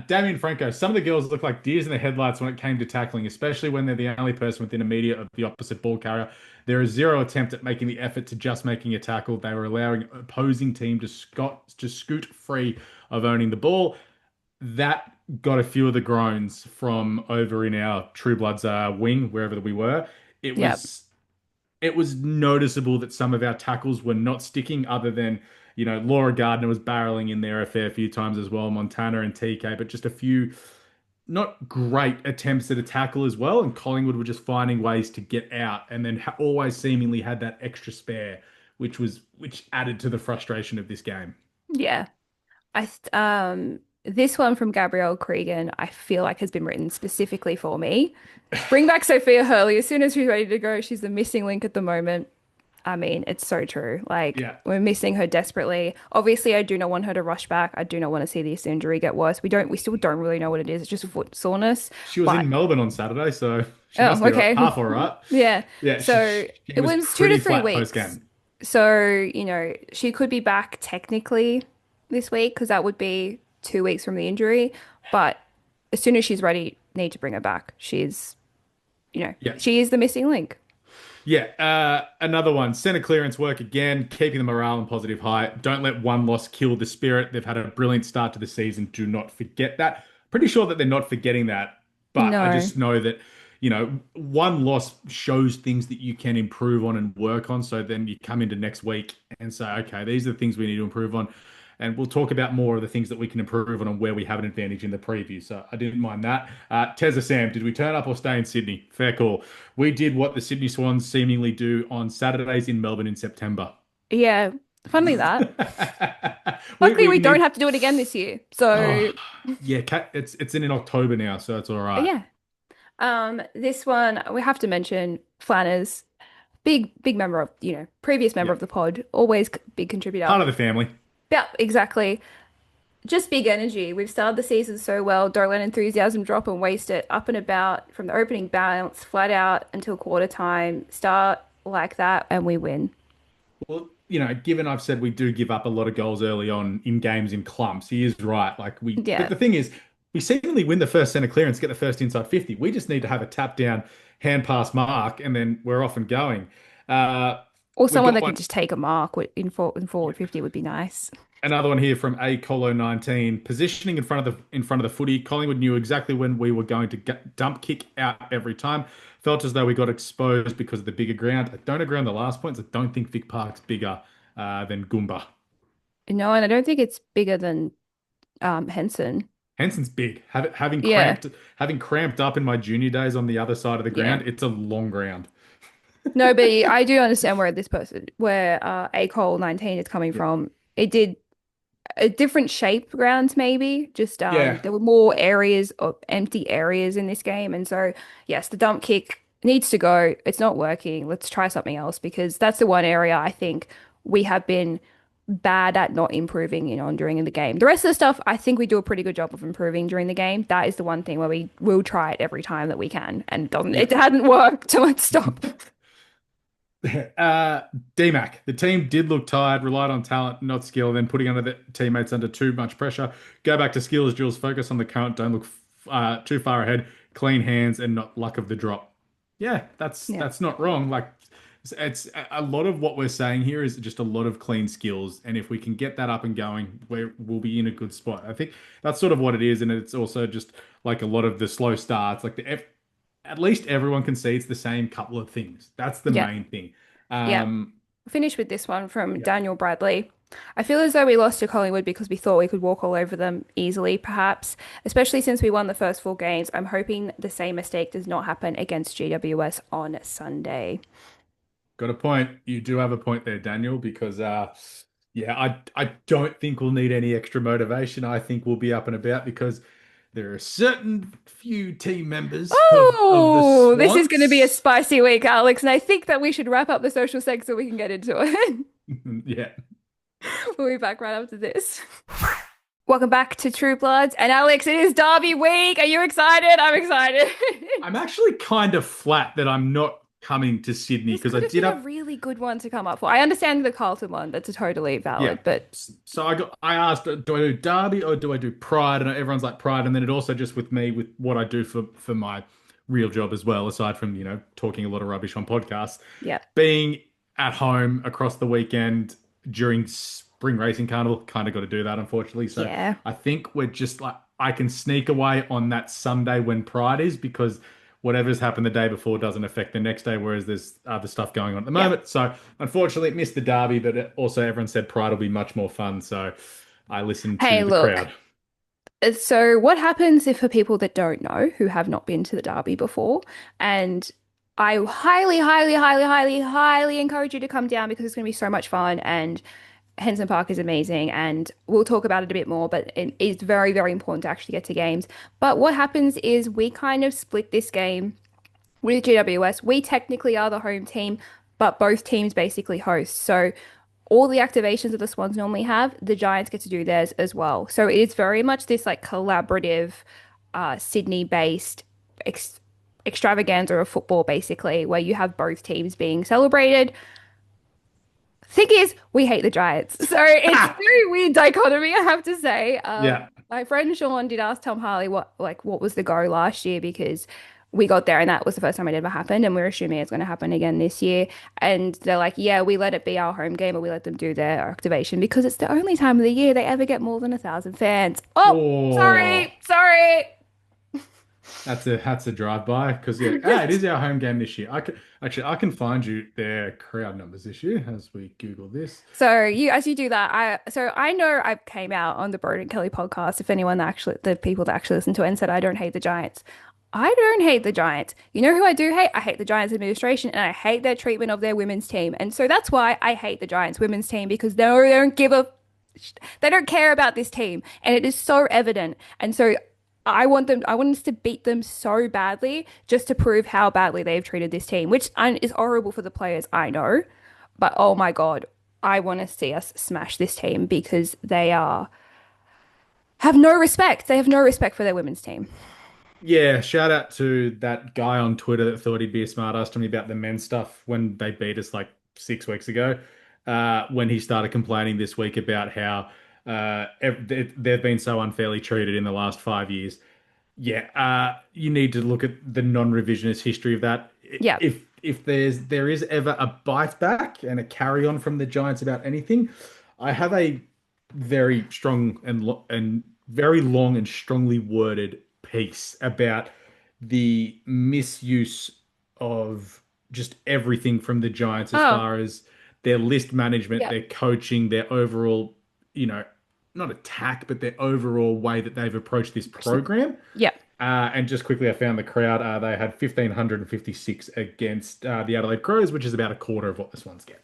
Damien Franco, some of the girls look like deers in the headlights when it came to tackling, especially when they're the only person within a meter of the opposite ball carrier. There is zero attempt at making the effort to just making a tackle. They were allowing opposing team to scoot free of owning the ball. That got a few of the groans from over in our True Bloods wing, wherever we were. It Yep. was it was noticeable that some of our tackles were not sticking, other than, Laura Gardner was barreling in there a fair few times as well, Montana and TK, but just a few not great attempts at a tackle as well. And Collingwood were just finding ways to get out, and then always seemingly had that extra spare, which added to the frustration of this game. Yeah. This one from Gabrielle Cregan, I feel like has been written specifically for me. Bring back Sophia Hurley as soon as she's ready to go. She's the missing link at the moment. I mean, it's so true. Like, Yeah. we're missing her desperately. Obviously, I do not want her to rush back. I do not want to see this injury get worse. We still don't really know what it is. It's just foot soreness. She was But in Melbourne on Saturday, so she must oh, be okay. half all right. Yeah. Yeah, So she it was was two to pretty three flat post weeks. game. So, she could be back technically this week because that would be 2 weeks from the injury. But as soon as she's ready, need to bring her back. Yeah. She is the missing link. Yeah, another one. Center clearance work again, keeping the morale and positive high. Don't let one loss kill the spirit. They've had a brilliant start to the season. Do not forget that. Pretty sure that they're not forgetting that, but I No. just know that, one loss shows things that you can improve on and work on. So then you come into next week and say, okay, these are the things we need to improve on. And we'll talk about more of the things that we can improve on and where we have an advantage in the preview. So I didn't mind that. Tezza Sam, did we turn up or stay in Sydney? Fair call. We did what the Sydney Swans seemingly do on Saturdays in Melbourne in September. Yeah. Funnily that. we, Luckily, we we don't need. have to do it again this year. Oh, So, yeah, it's in October now, so it's all right. yeah. This one we have to mention Flanners, big member of, previous member Yeah, of the pod, always big contributor. part of the family. Yeah, exactly. Just big energy. We've started the season so well. Don't let enthusiasm drop and waste it. Up and about from the opening bounce, flat out until quarter time. Start like that and we win. Well, given I've said we do give up a lot of goals early on in games in clumps, he is right. But Yeah. the thing is, we seemingly win the first center clearance, get the first inside 50. We just need to have a tap down, hand pass mark, and then we're off and going. Uh, Or we've someone got that one, can just take a mark in forward 50 would be nice. another one here from A Colo 19. Positioning in front of the footy. Collingwood knew exactly when we were going to dump kick out every time. Felt as though we got exposed because of the bigger ground. I don't agree on the last points. I don't think Vic Park's bigger than Goomba. No, and I don't think it's bigger than Henson. Henson's big. Yeah. Having cramped up in my junior days on the other side of the Yeah. ground, it's a long ground. No, but I do understand where ACOL 19 is coming Yeah. from. It did a different shape grounds, maybe. Just Yeah. there were more areas of empty areas in this game. And so, yes, the dump kick needs to go. It's not working. Let's try something else because that's the one area I think we have been bad at not improving on during the game. The rest of the stuff, I think we do a pretty good job of improving during the game. That is the one thing where we will try it every time that we can, and Yeah. it hadn't worked, so let's stop. DMAC, the team did look tired, relied on talent, not skill, then putting under the teammates under too much pressure. Go back to skills, Jules. Focus on the current. Don't look too far ahead. Clean hands and not luck of the drop. Yeah, that's Yeah. that's not wrong. Like it's a lot of what we're saying here is just a lot of clean skills, and if we can get that up and going, we'll be in a good spot. I think that's sort of what it is, and it's also just like a lot of the slow starts, like at least everyone concedes the same couple of things. That's the Yeah. main thing. Yeah. Um, Finish with this one from yeah. Daniel Bradley. I feel as though we lost to Collingwood because we thought we could walk all over them easily, perhaps, especially since we won the first four games. I'm hoping the same mistake does not happen against GWS on Sunday. Got a point. You do have a point there, Daniel, because yeah, I don't think we'll need any extra motivation. I think we'll be up and about because there are certain few team members of the Oh, this is going to be a Swans. spicy week, Alex, and I think that we should wrap up the social sex so we can get into it. Yeah. We'll be back right after this. Welcome back to True Bloods. And Alex, it is Derby week. Are you excited? I'm excited. I'm actually kind of flat that I'm not coming to Sydney This because could I have did been a have. really good one to come up for. I understand the Carlton one. That's a totally Yeah. valid, but So I asked, do I do Derby or do I do Pride? And everyone's like Pride. And then it also just with me, with what I do for my real job as well, aside from, talking a lot of rubbish on podcasts, yeah. being at home across the weekend during spring racing carnival, kind of got to do that, unfortunately. So Yeah. I think we're just like, I can sneak away on that Sunday when Pride is because whatever's happened the day before doesn't affect the next day, whereas there's other stuff going on at the Yeah. moment. So unfortunately, missed the Derby, but also everyone said Pride will be much more fun. So I listened Hey, to the look. crowd. So what happens if for people that don't know, who have not been to the Derby before, and I highly, highly, highly, highly, highly encourage you to come down because it's going to be so much fun and Henson Park is amazing and we'll talk about it a bit more, but it is very, very important to actually get to games. But what happens is we kind of split this game with GWS. We technically are the home team, but both teams basically host. So all the activations that the Swans normally have, the Giants get to do theirs as well. So it's very much this like collaborative, Sydney-based extravaganza of football, basically, where you have both teams being celebrated. Thing is, we hate the Giants. So it's a very weird dichotomy, I have to say. Yeah. My friend Sean did ask Tom Harley what was the go last year because we got there and that was the first time it ever happened, and we're assuming it's going to happen again this year. And they're like, yeah, we let it be our home game, but we let them do their activation because it's the only time of the year they ever get more than 1,000 fans. Oh, Oh, sorry. that's a drive-by because yeah, it is our home game this year. I can find you their crowd numbers this year as we Google this. So as you do that, I know I came out on the Broden Kelly podcast. If anyone the people that actually listen to it and said I don't hate the Giants, I don't hate the Giants. You know who I do hate? I hate the Giants administration and I hate their treatment of their women's team. And so that's why I hate the Giants women's team because they don't care about this team, and it is so evident. And so I want us to beat them so badly just to prove how badly they've treated this team, which is horrible for the players, I know. But oh my God, I want to see us smash this team because have no respect. They have no respect for their women's team. Yeah, shout out to that guy on Twitter that thought he'd be a smart ass to me about the men's stuff when they beat us like 6 weeks ago. When he started complaining this week about how they've been so unfairly treated in the last 5 years. Yeah, you need to look at the non-revisionist history of that. Yeah. If there is ever a bite back and a carry on from the Giants about anything, I have a very strong and very long and strongly worded piece about the misuse of just everything from the Giants as Oh, far as their list management, yeah. their coaching, their overall, not attack, but their overall way that they've approached this program. Yeah. And just quickly, I found the crowd. They had 1,556 against the Adelaide Crows, which is about a quarter of what the Swans get.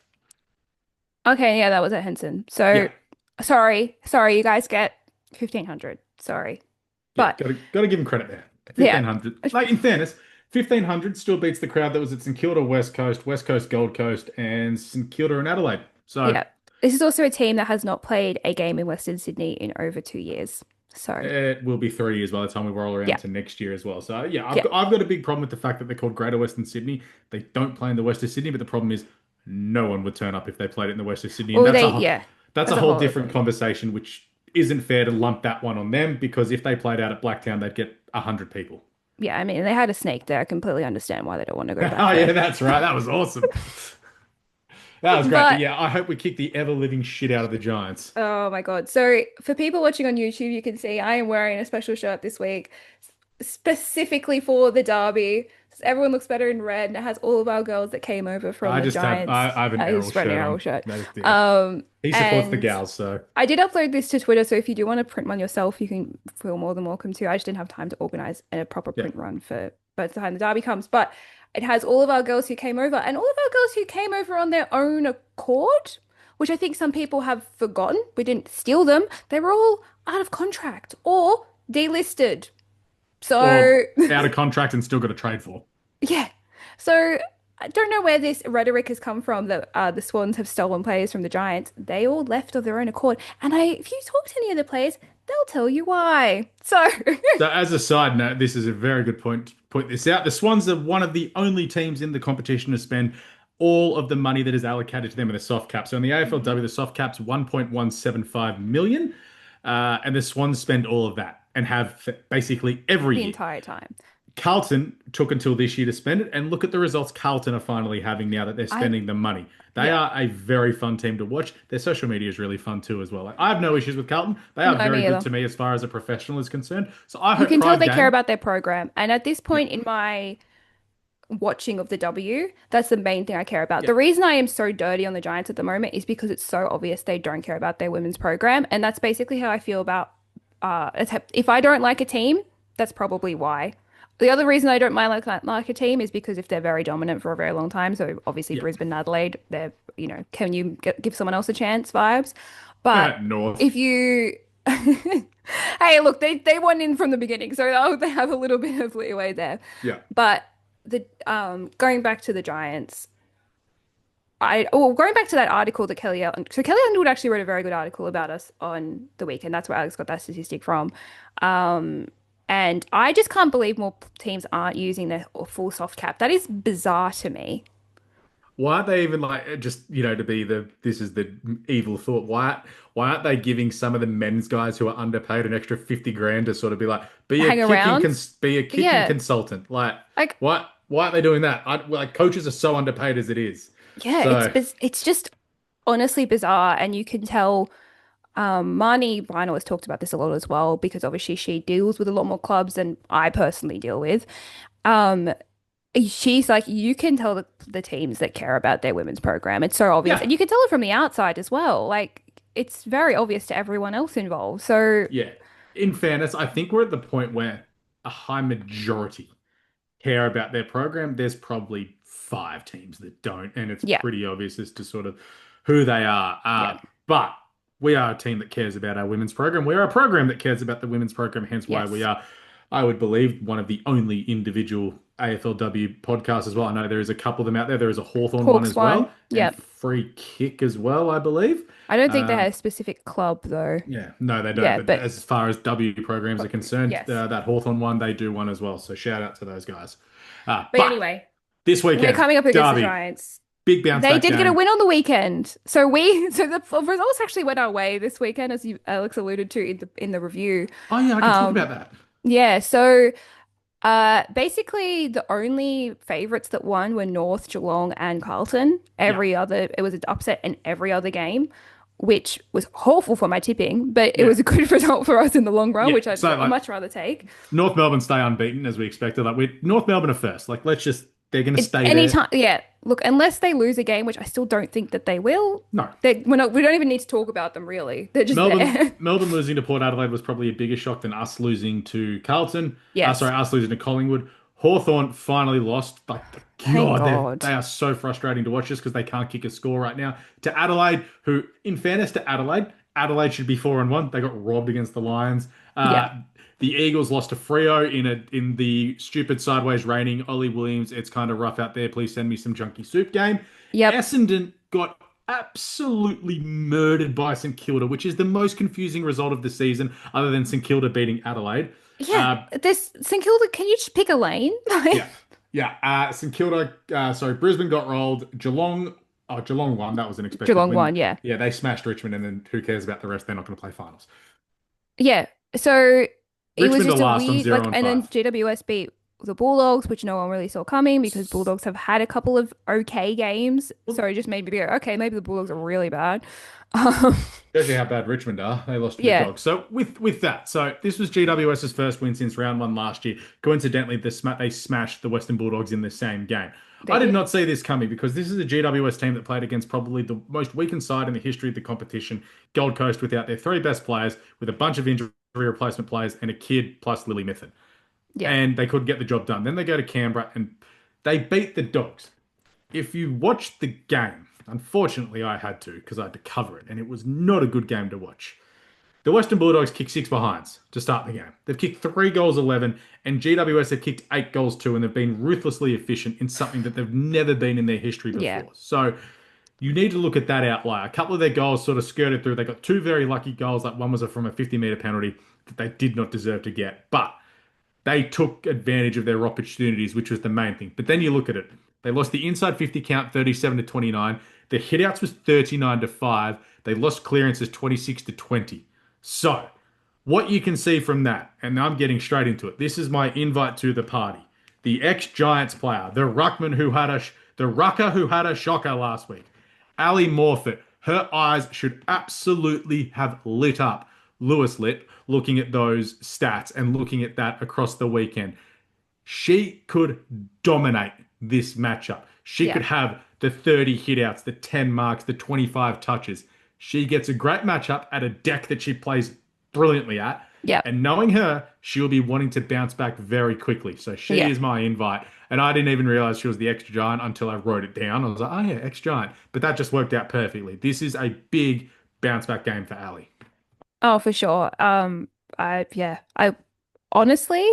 Okay, yeah, that was at Henson. So Yeah, sorry, you guys get 1,500. Sorry. yeah, But got to give them credit there. yeah. 1,500. Like in fairness, 1,500 still beats the crowd that was at St Kilda, West Coast, Gold Coast, and St Kilda and Adelaide. So Yeah. This is also a team that has not played a game in Western Sydney in over 2 years. So, it will be 3 years by the time we roll around yeah. to next year as well. So yeah, Yeah. I've got a big problem with the fact that they're called Greater Western Sydney. They don't play in the West of Sydney, but the problem is no one would turn up if they played it in the West of Sydney, and Or that's as a a whole whole. different conversation, which isn't fair to lump that one on them because if they played out at Blacktown, they'd get 100 people. Yeah, I mean, they had a snake there. I completely understand why they don't want to go back Oh yeah, there. that's right. That was awesome. That was great. But But yeah, I hope we kick the ever living shit out of the Giants. oh my God. So, for people watching on YouTube, you can see I am wearing a special shirt this week specifically for the derby. Everyone looks better in red, and it has all of our girls that came over from I the just have Giants. I have an Errol He's wearing shirt an Arrow on. shirt. That is, yeah. He supports the And gals, so I did upload this to Twitter, so if you do want to print one yourself, you can feel more than welcome to. I just didn't have time to organize a proper yeah. print run for by the time the derby comes. But it has all of our girls who came over, and all of our girls who came over on their own accord, which I think some people have forgotten. We didn't steal them. They were all out of contract or delisted. So Or out of contract and still got a trade for. yeah. So I don't know where this rhetoric has come from that the Swans have stolen players from the Giants. They all left of their own accord. And if you talk to any of the players, they'll tell you why. So So as a side note, this is a very good point to point this out. The Swans are one of the only teams in the competition to spend all of the money that is allocated to them in the soft cap. So in the AFLW, the soft cap's 1.175 million, and the Swans spend all of that and have for basically every the year. entire time. Carlton took until this year to spend it, and look at the results Carlton are finally having now that they're spending the money. They Yeah. are a very fun team to watch. Their social media is really fun too as well. Like, I have no issues with Carlton. They are No, very me good either. to me as far as a professional is concerned. So I You hope can tell Pride they care Game. about their program. And at this point in my watching of the W, that's the main thing I care about. Yeah. The reason I am so dirty on the Giants at the moment is because it's so obvious they don't care about their women's program. And that's basically how I feel about if I don't like a team, that's probably why. The other reason I don't mind like a team is because if they're very dominant for a very long time, so obviously Yeah. Brisbane, Adelaide, they're, can you give someone else a chance vibes? But North. if you, hey, look, they won in from the beginning, so they have a little bit of leeway there. Yeah. But the going back to the Giants, going back to that article that Kelly Underwood actually wrote a very good article about us on the weekend. That's where Alex got that statistic from. Um, and I just can't believe more teams aren't using their full soft cap. That is bizarre to me. Why aren't they even like just to be the this is the evil thought? Why aren't they giving some of the men's guys who are underpaid an extra 50 grand to sort of be like Hang around. be a kicking Yeah. consultant? Like Like, why aren't they doing that? Like coaches are so underpaid as it is. yeah, So it's just honestly bizarre. And you can tell Marnie Rhino has talked about this a lot as well, because obviously she deals with a lot more clubs than I personally deal with. Um, she's like, you can tell the teams that care about their women's program. It's so obvious. yeah, And you can tell it from the outside as well. Like, it's very obvious to everyone else involved. So, yeah. In fairness, I think we're at the point where a high majority care about their program. There's probably five teams that don't, and it's yeah, pretty obvious as to sort of who they are. yeah, But we are a team that cares about our women's program. We're a program that cares about the women's program, hence why we yes. are, I would believe, one of the only individual AFLW podcasts as well. I know there is a couple of them out there. There is a Hawthorn one Hawks as well, one. and Yep. Free Kick as well, I believe. I don't think they Um, had a specific club though. yeah, no, they don't. Yeah, But but as far as W programs are concerned, yes. that Hawthorn one, they do one as well. So shout out to those guys. But But anyway, this we're weekend, coming up against the Derby, Giants. big bounce They back did get a game. win on the weekend. So the results actually went our way this weekend, as you Alex alluded to in the review. Oh yeah, I can talk Um, about that. yeah, so basically the only favorites that won were North, Geelong, and Carlton. Yeah, It was an upset in every other game, which was awful for my tipping, but it yeah, was a good result for us in the long run, yeah. which I'd So like much rather take. North Melbourne stay unbeaten as we expected. Like we North Melbourne are first. Like let's just they're going to stay there. Anytime, yeah. Look, unless they lose a game, which I still don't think that they will, No, we don't even need to talk about them really. They're just Melbourne there. Melbourne losing to Port Adelaide was probably a bigger shock than us losing to Carlton. Yes. Sorry, us losing to Collingwood. Hawthorn finally lost. Like Thank God, God. they are so frustrating to watch just because they can't kick a score right now. To Adelaide, who, in fairness to Adelaide, Adelaide should be 4-1. They got robbed against the Lions. Yeah. The Eagles lost to Freo in the stupid sideways raining. Ollie Williams, it's kind of rough out there. Please send me some junky soup game. Yep. Essendon got absolutely murdered by St Kilda, which is the most confusing result of the season, other than St Kilda beating Adelaide. Yeah. Uh, This St Kilda, can you just pick a lane? yeah, yeah. St Kilda, sorry, Brisbane got rolled. Geelong won. That was an expected Geelong win. won, yeah. Yeah, they smashed Richmond, and then who cares about the rest? They're not going to play finals. Yeah. So it was Richmond are just a last on weird, 0 like, and and then 5. GWS beat the Bulldogs, which no one really saw coming because Bulldogs have had a couple of okay games. So it just made me go, okay, maybe the Bulldogs are really bad. Um, Shows you how bad Richmond are. They lost to the yeah. Dogs. So with that, so this was GWS's first win since round one last year. Coincidentally, they smashed the Western Bulldogs in the same game. They I did did. not see this coming because this is a GWS team that played against probably the most weakened side in the history of the competition. Gold Coast without their three best players, with a bunch of injury replacement players and a kid plus Lily Mithun. Yeah. And they couldn't get the job done. Then they go to Canberra and they beat the Dogs. If you watched the game, unfortunately I had to because I had to cover it, and it was not a good game to watch. The Western Bulldogs kicked 6 behinds to start the game. They've kicked 3 goals 11, and GWS have kicked 8 goals 2, and they've been ruthlessly efficient in something that they've never been in their history before. Yeah. So you need to look at that outlier. A couple of their goals sort of skirted through. They got 2 very lucky goals. Like one was from a 50-meter penalty that they did not deserve to get, but they took advantage of their opportunities, which was the main thing. But then you look at it. They lost the inside 50 count 37-29. The hitouts was 39-5. They lost clearances 26-20. So, what you can see from that, and I'm getting straight into it. This is my invite to the party. The ex-Giants player, the rucker who had a shocker last week, Ali Morfitt. Her eyes should absolutely have lit up. Lewis lit, looking at those stats and looking at that across the weekend. She could dominate this matchup. She Yeah. could have the 30 hitouts, the 10 marks, the 25 touches. She gets a great matchup at a deck that she plays brilliantly at. Yeah. And knowing her, she'll be wanting to bounce back very quickly. So she Yeah. is my invite. And I didn't even realize she was the extra giant until I wrote it down. I was like, oh yeah, extra giant. But that just worked out perfectly. This is a big bounce back game for Ali. Oh, for sure. I honestly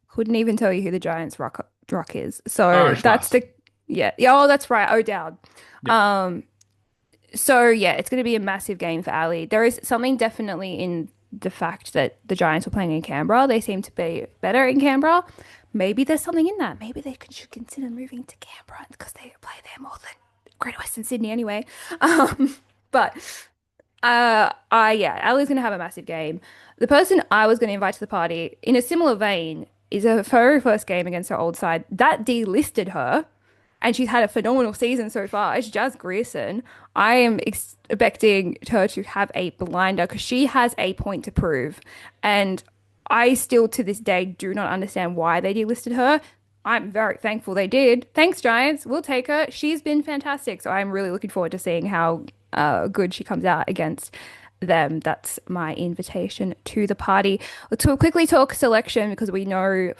couldn't even tell you who the Giants rock is. So Irish that's Last. Yeah. Yeah. Oh, that's right. O'Dowd. Yep. So yeah, it's going to be a massive game for Ali. There is something definitely in the fact that the Giants were playing in Canberra. They seem to be better in Canberra. Maybe there's something in that. Maybe they should consider moving to Canberra because they play there more than Greater Western Sydney anyway. But yeah, Ali's gonna have a massive game. The person I was gonna invite to the party, in a similar vein, is her very first game against her old side. That delisted her, and she's had a phenomenal season so far. It's Jazz Grierson. I am expecting her to have a blinder because she has a point to prove, and I still to this day do not understand why they delisted her. I'm very thankful they did. Thanks, Giants. We'll take her. She's been fantastic. So I'm really looking forward to seeing how good she comes out against them. That's my invitation to the party. Let's quickly talk selection because we know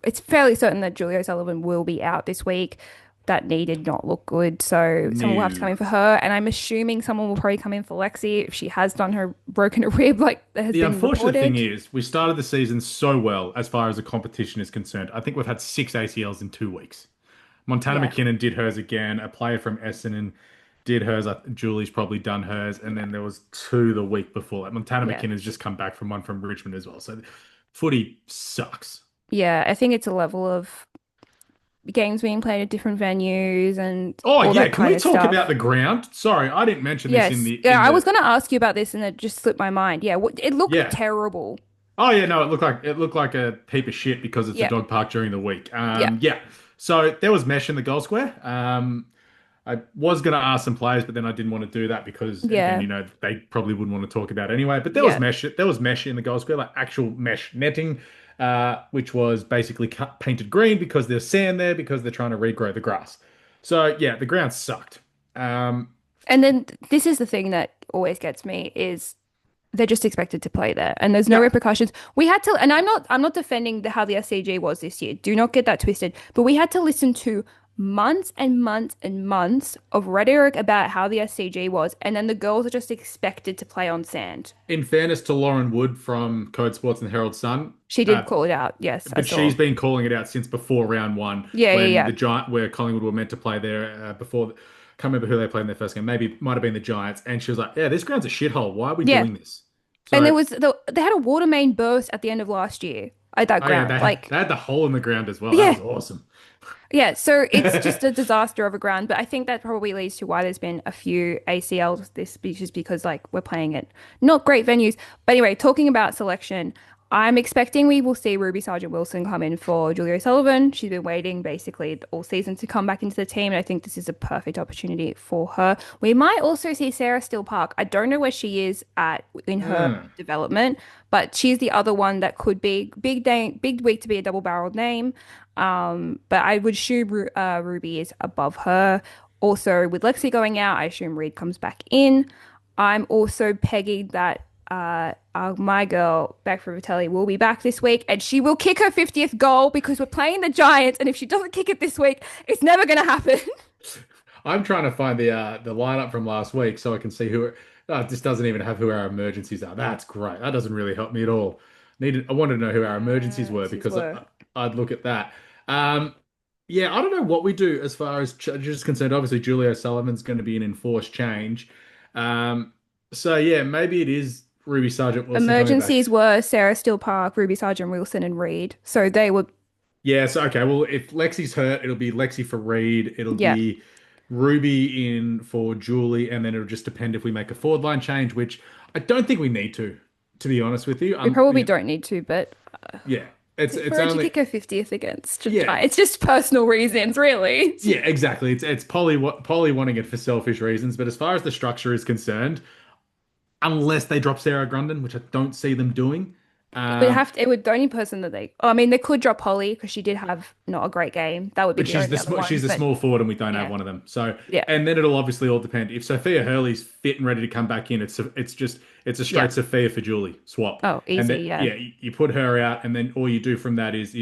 it's fairly certain that Julia O'Sullivan will be out this week. That knee did not look good, so someone will have to come in for her. And I'm assuming someone will probably come in for Lexi if she has done her broken a rib, like that has The been unfortunate reported. thing is, we started the season so well as far as the competition is concerned. I think we've had 6 ACLs in 2 weeks. Montana Yeah, McKinnon did hers again. A player from Essendon did hers. Julie's probably done hers, and then there was two the week before. Like Montana yeah. McKinnon's just come back from one from Richmond as well. So footy sucks. Yeah, I think it's a level of games being played at different venues and Oh all yeah, that can kind we of talk about stuff. the ground? Sorry, I didn't mention this in Yes. the Yeah, in I was the going to ask you about this and it just slipped my mind. Yeah, it looked yeah. terrible. Oh yeah, no, it looked like a heap of shit because it's a Yeah. dog park during the week. Yeah. Yeah. So there was mesh in the goal square. I was going to ask some players, but then I didn't want to do that because, again, Yeah. they probably wouldn't want to talk about it anyway. But there was Yeah. mesh. There was mesh in the goal square, like actual mesh netting, which was basically painted green because there's sand there because they're trying to regrow the grass. So yeah, the ground sucked. Um, And then this is the thing that always gets me is they're just expected to play there and there's no yeah, repercussions. We had to, and I'm not defending how the SCG was this year. Do not get that twisted. But we had to listen to months and months and months of rhetoric about how the SCG was, and then the girls are just expected to play on sand. in fairness to Lauren Wood from Code Sports and Herald Sun, She uh, did call it out. Yes, I but saw. she's been calling it out since before round one Yeah, yeah, when yeah. the Giant where Collingwood were meant to play there before. Can't remember who they played in their first game. Maybe it might have been the Giants, and she was like, "Yeah, this ground's a shithole. Why are we Yeah. doing this?" And So, they had a water main burst at the end of last year at that oh yeah, ground. they had Like, they had the hole in the ground as well. That yeah. was awesome. Yeah, so it's just a disaster of a ground, but I think that probably leads to why there's been a few ACLs this just because like we're playing at not great venues. But anyway, talking about selection, I'm expecting we will see Ruby Sargent Wilson come in for Julia O'Sullivan. She's been waiting basically all season to come back into the team, and I think this is a perfect opportunity for her. We might also see Sarah Steele Park. I don't know where she is at in her Mm. development, but she's the other one that could be big name, big week to be a double-barreled name. But I would assume Ruby is above her. Also, with Lexi going out, I assume Reed comes back in. I'm also pegging that my girl, back for Vitelli, will be back this week and she will kick her 50th goal because we're playing the Giants. And if she doesn't kick it this week, it's never going to happen. I'm trying to find the lineup from last week so I can see who. This doesn't even have who our emergencies are. That's great. That doesn't really help me at all. I wanted to know who our emergencies were She's because were. I'd look at that. Um, yeah, I don't know what we do as far as changes is concerned. Obviously, Julia O'Sullivan's going to be an enforced change. Um, so yeah, maybe it is Ruby Sargent Wilson coming back. Emergencies were Sarah Steele Park, Ruby Sargent Wilson, and Reed. So they were, Yeah, so okay. Well, if Lexi's hurt, it'll be Lexi for Reed. It'll yeah. be Ruby in for Julie, and then it'll just depend if we make a forward line change, which I don't think we need to be honest with you. We probably don't need to, but Yeah, it's for her to only kick her 50th against yeah, It's just personal reasons, really. yeah, exactly. It's Polly wanting it for selfish reasons, but as far as the structure is concerned, unless they drop Sarah Grundon, which I don't see them doing, um, It would, the only person that I mean, they could drop Holly because she did have not a great game. That would be but the only other one. she's the But small forward, and we don't have yeah, one of them. So, yeah, and then it'll obviously all depend. If Sophia Hurley's fit and ready to come back in, it's a yeah. straight Sophia for Julie swap. Oh, And easy, then yeah. yeah, you put her out, and then all you do from that is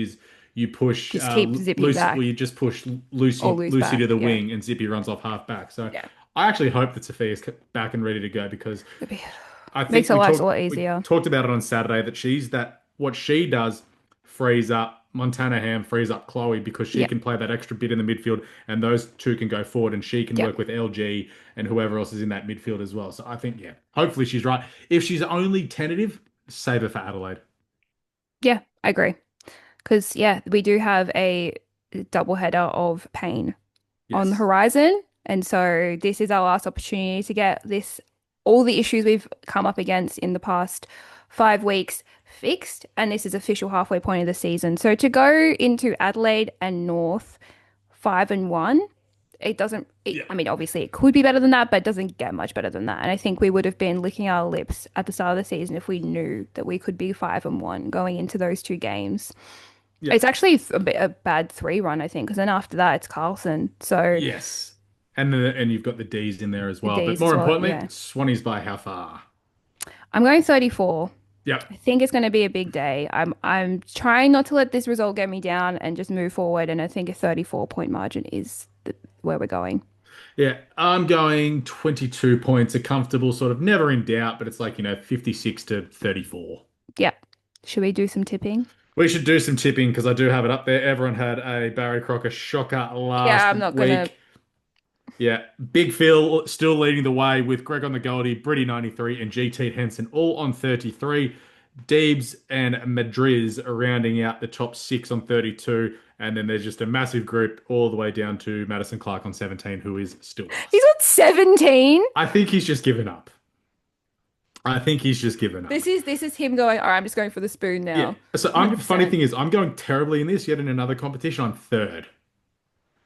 you push Just keep Zippy Lucy, back well, you just push Lucy or lose Lucy back. to the Yeah, wing, and Zippy runs off half back. So, yeah. I actually hope that Sophia's back and ready to go because It'd be- I think Makes our lives a lot we easier. talked about it on Saturday that what she does frees up Montana Ham frees up Chloe because she Yeah. can play that extra bit in the midfield, and those two can go forward, and she can Yeah. work with LG and whoever else is in that midfield as well. So I think, yeah, hopefully she's right. If she's only tentative, save her for Adelaide. Yeah, I agree. Because, yeah, we do have a double header of pain on the Yes. horizon. And so this is our last opportunity to get all the issues we've come up against in the past 5 weeks fixed. And this is official halfway point of the season. So to go into Adelaide and North 5-1, it doesn't, Yeah. I mean, obviously it could be better than that, but it doesn't get much better than that. And I think we would have been licking our lips at the start of the season if we knew that we could be 5-1 going into those two games. Yeah. It's actually a bad 3 run, I think, because then after that it's Carlson. So Yes. And you've got the D's in there as the well. But D's as more well, importantly, yeah. Swannies by how far? I'm going 34. Yep. I think it's going to be a big day. I'm trying not to let this result get me down and just move forward. And I think a 34-point margin is where we're going. Yeah, I'm going 22 points, a comfortable sort of never in doubt, but it's like, 56 to 34. Yeah. Should we do some tipping? We should do some tipping because I do have it up there. Everyone had a Barry Crocker shocker Yeah, last I'm not gonna. week. Yeah, Big Phil still leading the way with Greg on the Goldie, Britty 93, and GT Henson all on 33. Deebs and Madriz are rounding out the top six on 32. And then there's just a massive group all the way down to Madison Clark on 17, who is still He's last. on 17. I think he's just given up. I think he's just given up. This is him going, all right, I'm just going for the spoon now. Yeah. So funny 100%. thing is, I'm going terribly in this. Yet in another competition, I'm third.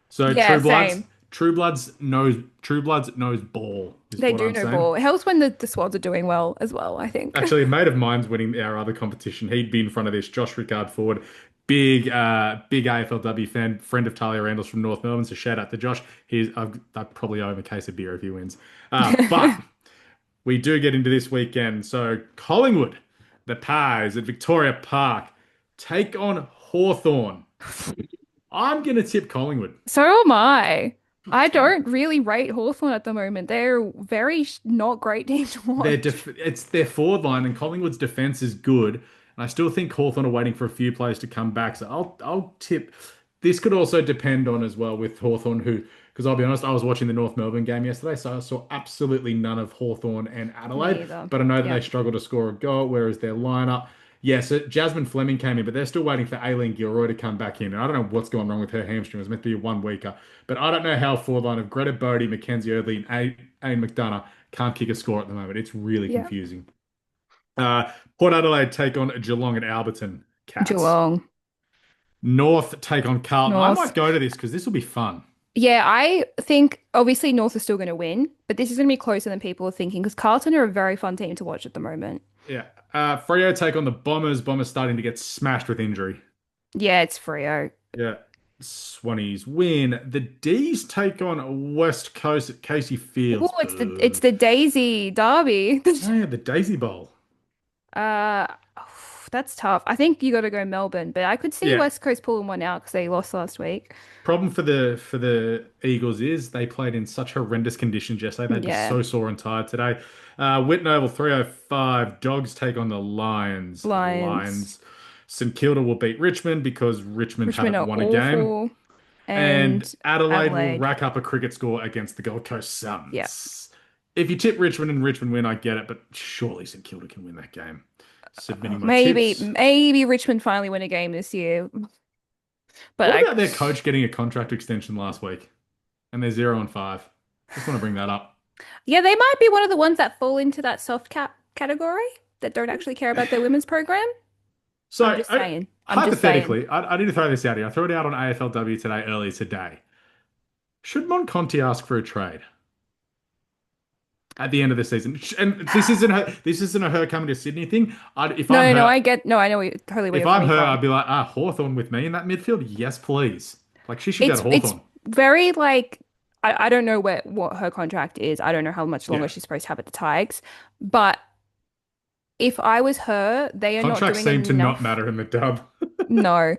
So Yeah, same. True Bloods knows ball. Is They what do I'm know saying. ball. It helps when the squads are doing well as well, I think. Actually, a mate of mine's winning our other competition. He'd be in front of this. Josh Rickard Ford, big AFLW fan, friend of Talia Randall's from North Melbourne. So shout out to Josh. I probably owe him a case of beer if he wins. But we do get into this weekend. So Collingwood, the Pies at Victoria Park, take on Hawthorn. I'm going to tip Collingwood. So am I. I don't really rate Hawthorn at the moment. They're very not great team to watch. It's their forward line, and Collingwood's defense is good. And I still think Hawthorn are waiting for a few players to come back. So I'll tip. This could also depend on as well with Hawthorn, because I'll be honest, I was watching the North Melbourne game yesterday, so I saw absolutely none of Hawthorn and Adelaide. either. But I know that Yeah. they struggled to score a goal, whereas their lineup. Yes, Jasmine Fleming came in, but they're still waiting for Aileen Gilroy to come back in. And I don't know what's going wrong with her hamstring. It was meant to be a 1 weeker. But I don't know how forward line of Greta Bodie, Mackenzie Erdley, and Aine McDonough can't kick a score at the moment. It's really Yeah. confusing. Port Adelaide take on Geelong at Alberton. Cats. Geelong. North take on Carlton. I North. might go to this because this will be fun. Yeah, I think obviously North is still going to win, but this is going to be closer than people are thinking because Carlton are a very fun team to watch at the moment. Yeah. Freo take on the Bombers. Bombers starting to get smashed with injury. Yeah, it's Freo. Yeah. Swannies win. The D's take on West Coast at Casey Fields. Oh, it's the Daisy Derby. Oh, yeah, the Daisy Bowl. Uh, that's tough. I think you got to go Melbourne, but I could see Yeah. West Coast pulling one out because they lost last week. Problem for the Eagles is they played in such horrendous conditions yesterday. They'd Yeah. be so sore and tired today. Whitten Oval 305. Dogs take on the Lions. Lions. St Kilda will beat Richmond because Richmond Richmond haven't are won a game. awful. And Adelaide will Adelaide. rack up a cricket score against the Gold Coast Suns. Yeah. If you tip Richmond and Richmond win, I get it, but surely St Kilda can win that game. Submitting my Maybe tips. maybe Richmond finally win a game this year. But What about their coach getting a contract extension last week? And they're 0-5. Just want to bring that up. yeah, they might be one of the ones that fall into that soft cap category that don't actually care about their women's program. So, I'm just saying. I'm just hypothetically, I need to throw this out here. I threw it out on AFLW today, earlier today. Should Monconti ask for a trade at the end of the season? And this isn't a her coming to Sydney thing. If I'm her, I know totally where if you're I'm coming her, from. I'd be like, Hawthorn with me in that midfield? Yes, please. Like, she should go to It's Hawthorn. very like I don't know what her contract is. I don't know how much longer Yeah. she's supposed to have at the Tigers. But if I was her, they are Contracts not doing seem to enough. not matter in the dub. No,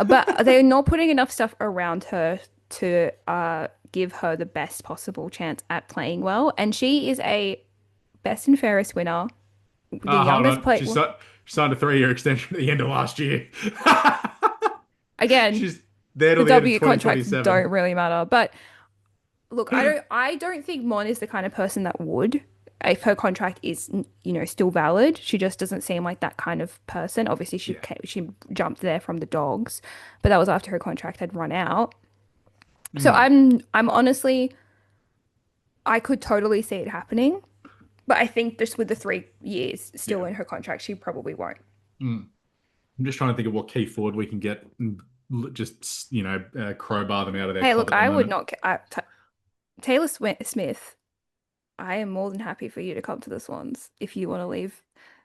but they're not putting enough stuff around her to give her the best possible chance at playing well. And she is a best and fairest winner. The Hold youngest on. player. She signed a 3-year extension at the end of last year. Again, She's there the till the end of W contracts 2027. don't really matter. But look, I don't think Mon is the kind of person that would, if her contract is, still valid. She just doesn't seem like that kind of person. Obviously, Yeah. she jumped there from the Dogs, but that was after her contract had run out. So Mm. I'm honestly, I could totally see it happening, but I think just with the 3 years still Yeah. in her contract, she probably won't. Mm. I'm just trying to think of what key forward we can get and just, crowbar them out of their Hey, club look, at the I would moment. not. Taylor Smith, I am more than happy for you to come to the Swans if you want to leave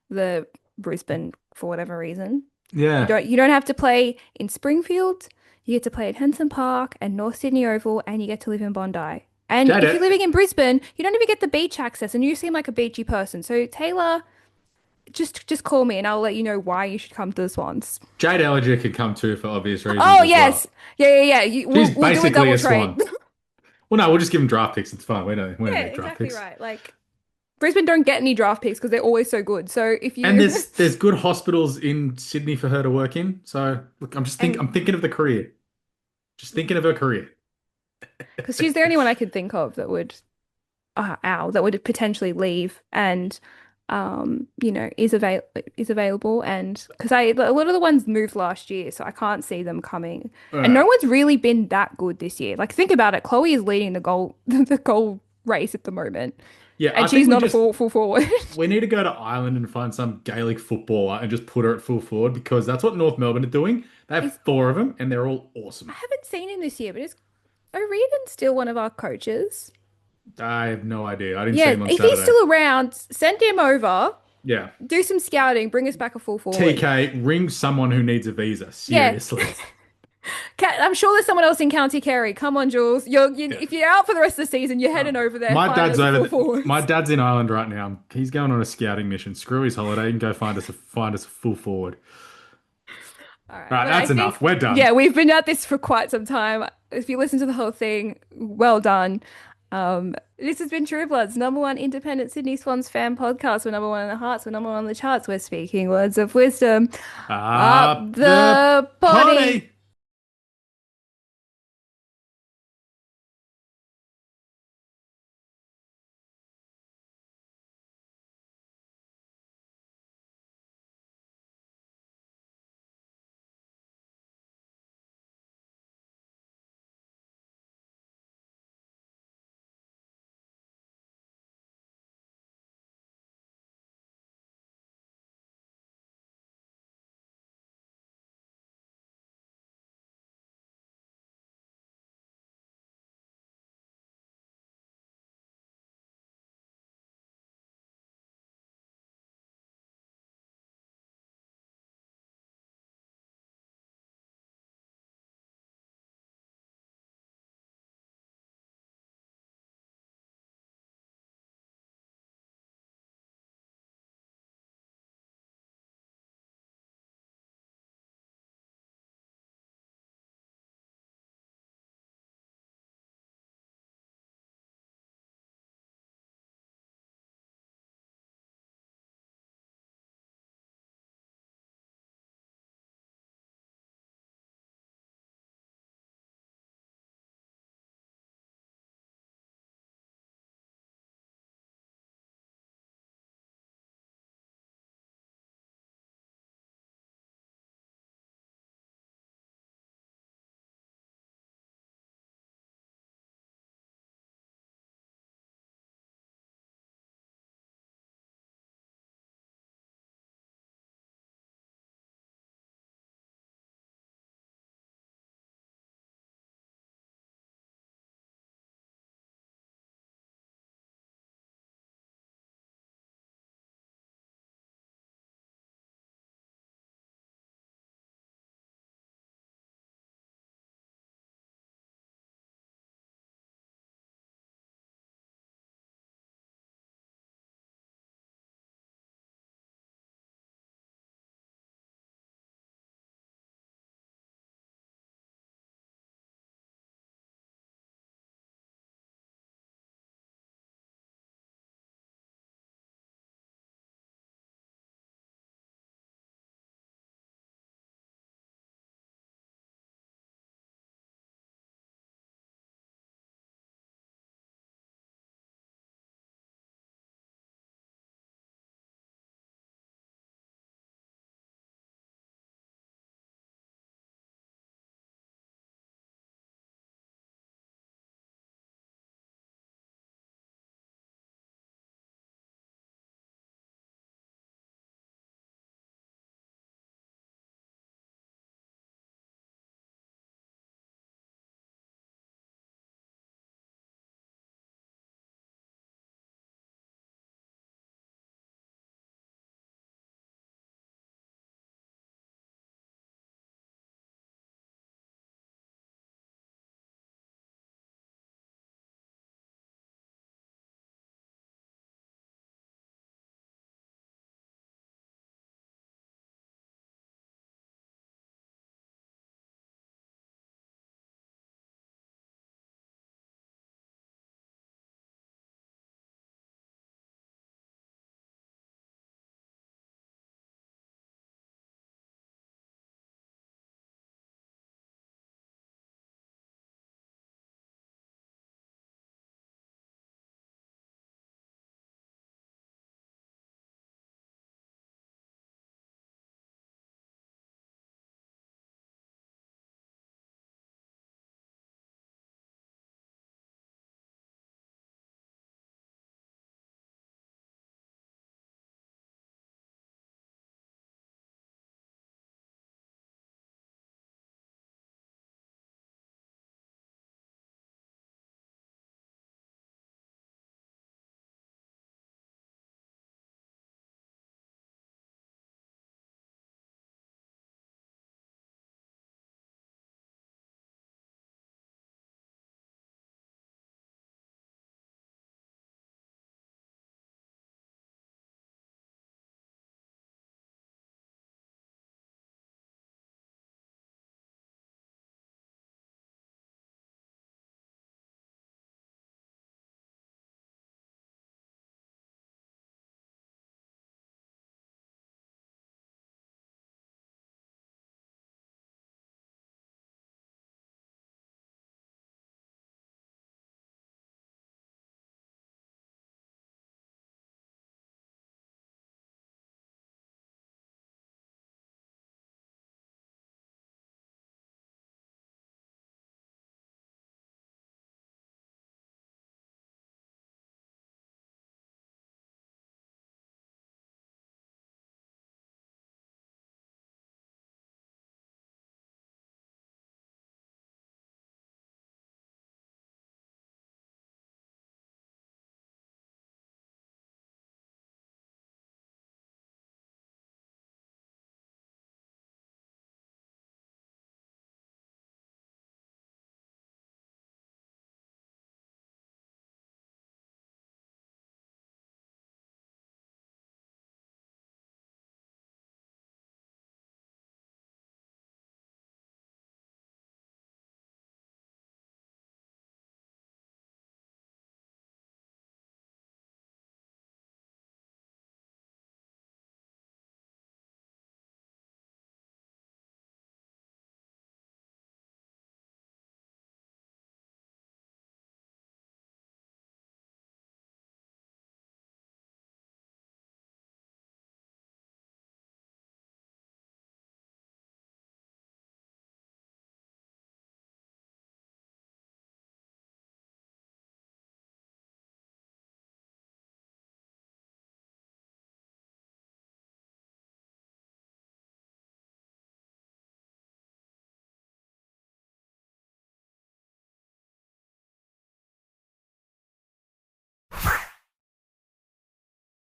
the Brisbane for whatever reason. You Yeah. don't have to play in Springfield. You get to play at Henson Park and North Sydney Oval, and you get to live in Bondi. And if you're Jade, living in Brisbane, you don't even get the beach access, and you seem like a beachy person. So Taylor, just call me, and I'll let you know why you should come to the Swans. Jade Ellinger can come too for obvious reasons Oh as well. yes, yeah. She's We'll do a basically double a trade. swan. Well, no, we'll just give them draft picks. It's fine. We don't Yeah, need draft exactly picks. right. Like Brisbane don't get any draft picks because they're always so good. So if And you there's good hospitals in Sydney for her to work in. So look, I'm and thinking of the career. Just thinking of her career. because she's the only one I could think of that would that would potentially leave and is available and because a lot of the ones moved last year, so I can't see them coming. And no Uh, one's really been that good this year. Like think about it, Chloe is leading the goal the goal race at the moment, yeah, I and think she's not a full forward. we need to go to Ireland and find some Gaelic footballer and just put her at full forward because that's what North Melbourne are doing. They have Is four of them and they're all I awesome. haven't seen him this year, but is O'Riordan still one of our coaches? I have no idea. I didn't see Yeah, him on if he's Saturday. still around, send him over, Yeah. do some scouting, bring us back a full forward. TK, ring someone who needs a visa. Yeah, Seriously. I'm sure there's someone else in County Kerry. Come on, Jules. Yeah. If you're out for the rest of the season, you're No. heading over there. My Find dad's us a full my forwards. dad's in Ireland right now. He's going on a scouting mission. Screw his holiday and go find us a full forward. All right, All right, but I that's enough. think We're done. yeah, we've been at this for quite some time. If you listen to the whole thing, well done. This has been True Bloods, #1 independent Sydney Swans fan podcast. We're #1 in the hearts. We're #1 on the charts. We're speaking words of wisdom. Up Up the the potty. potty.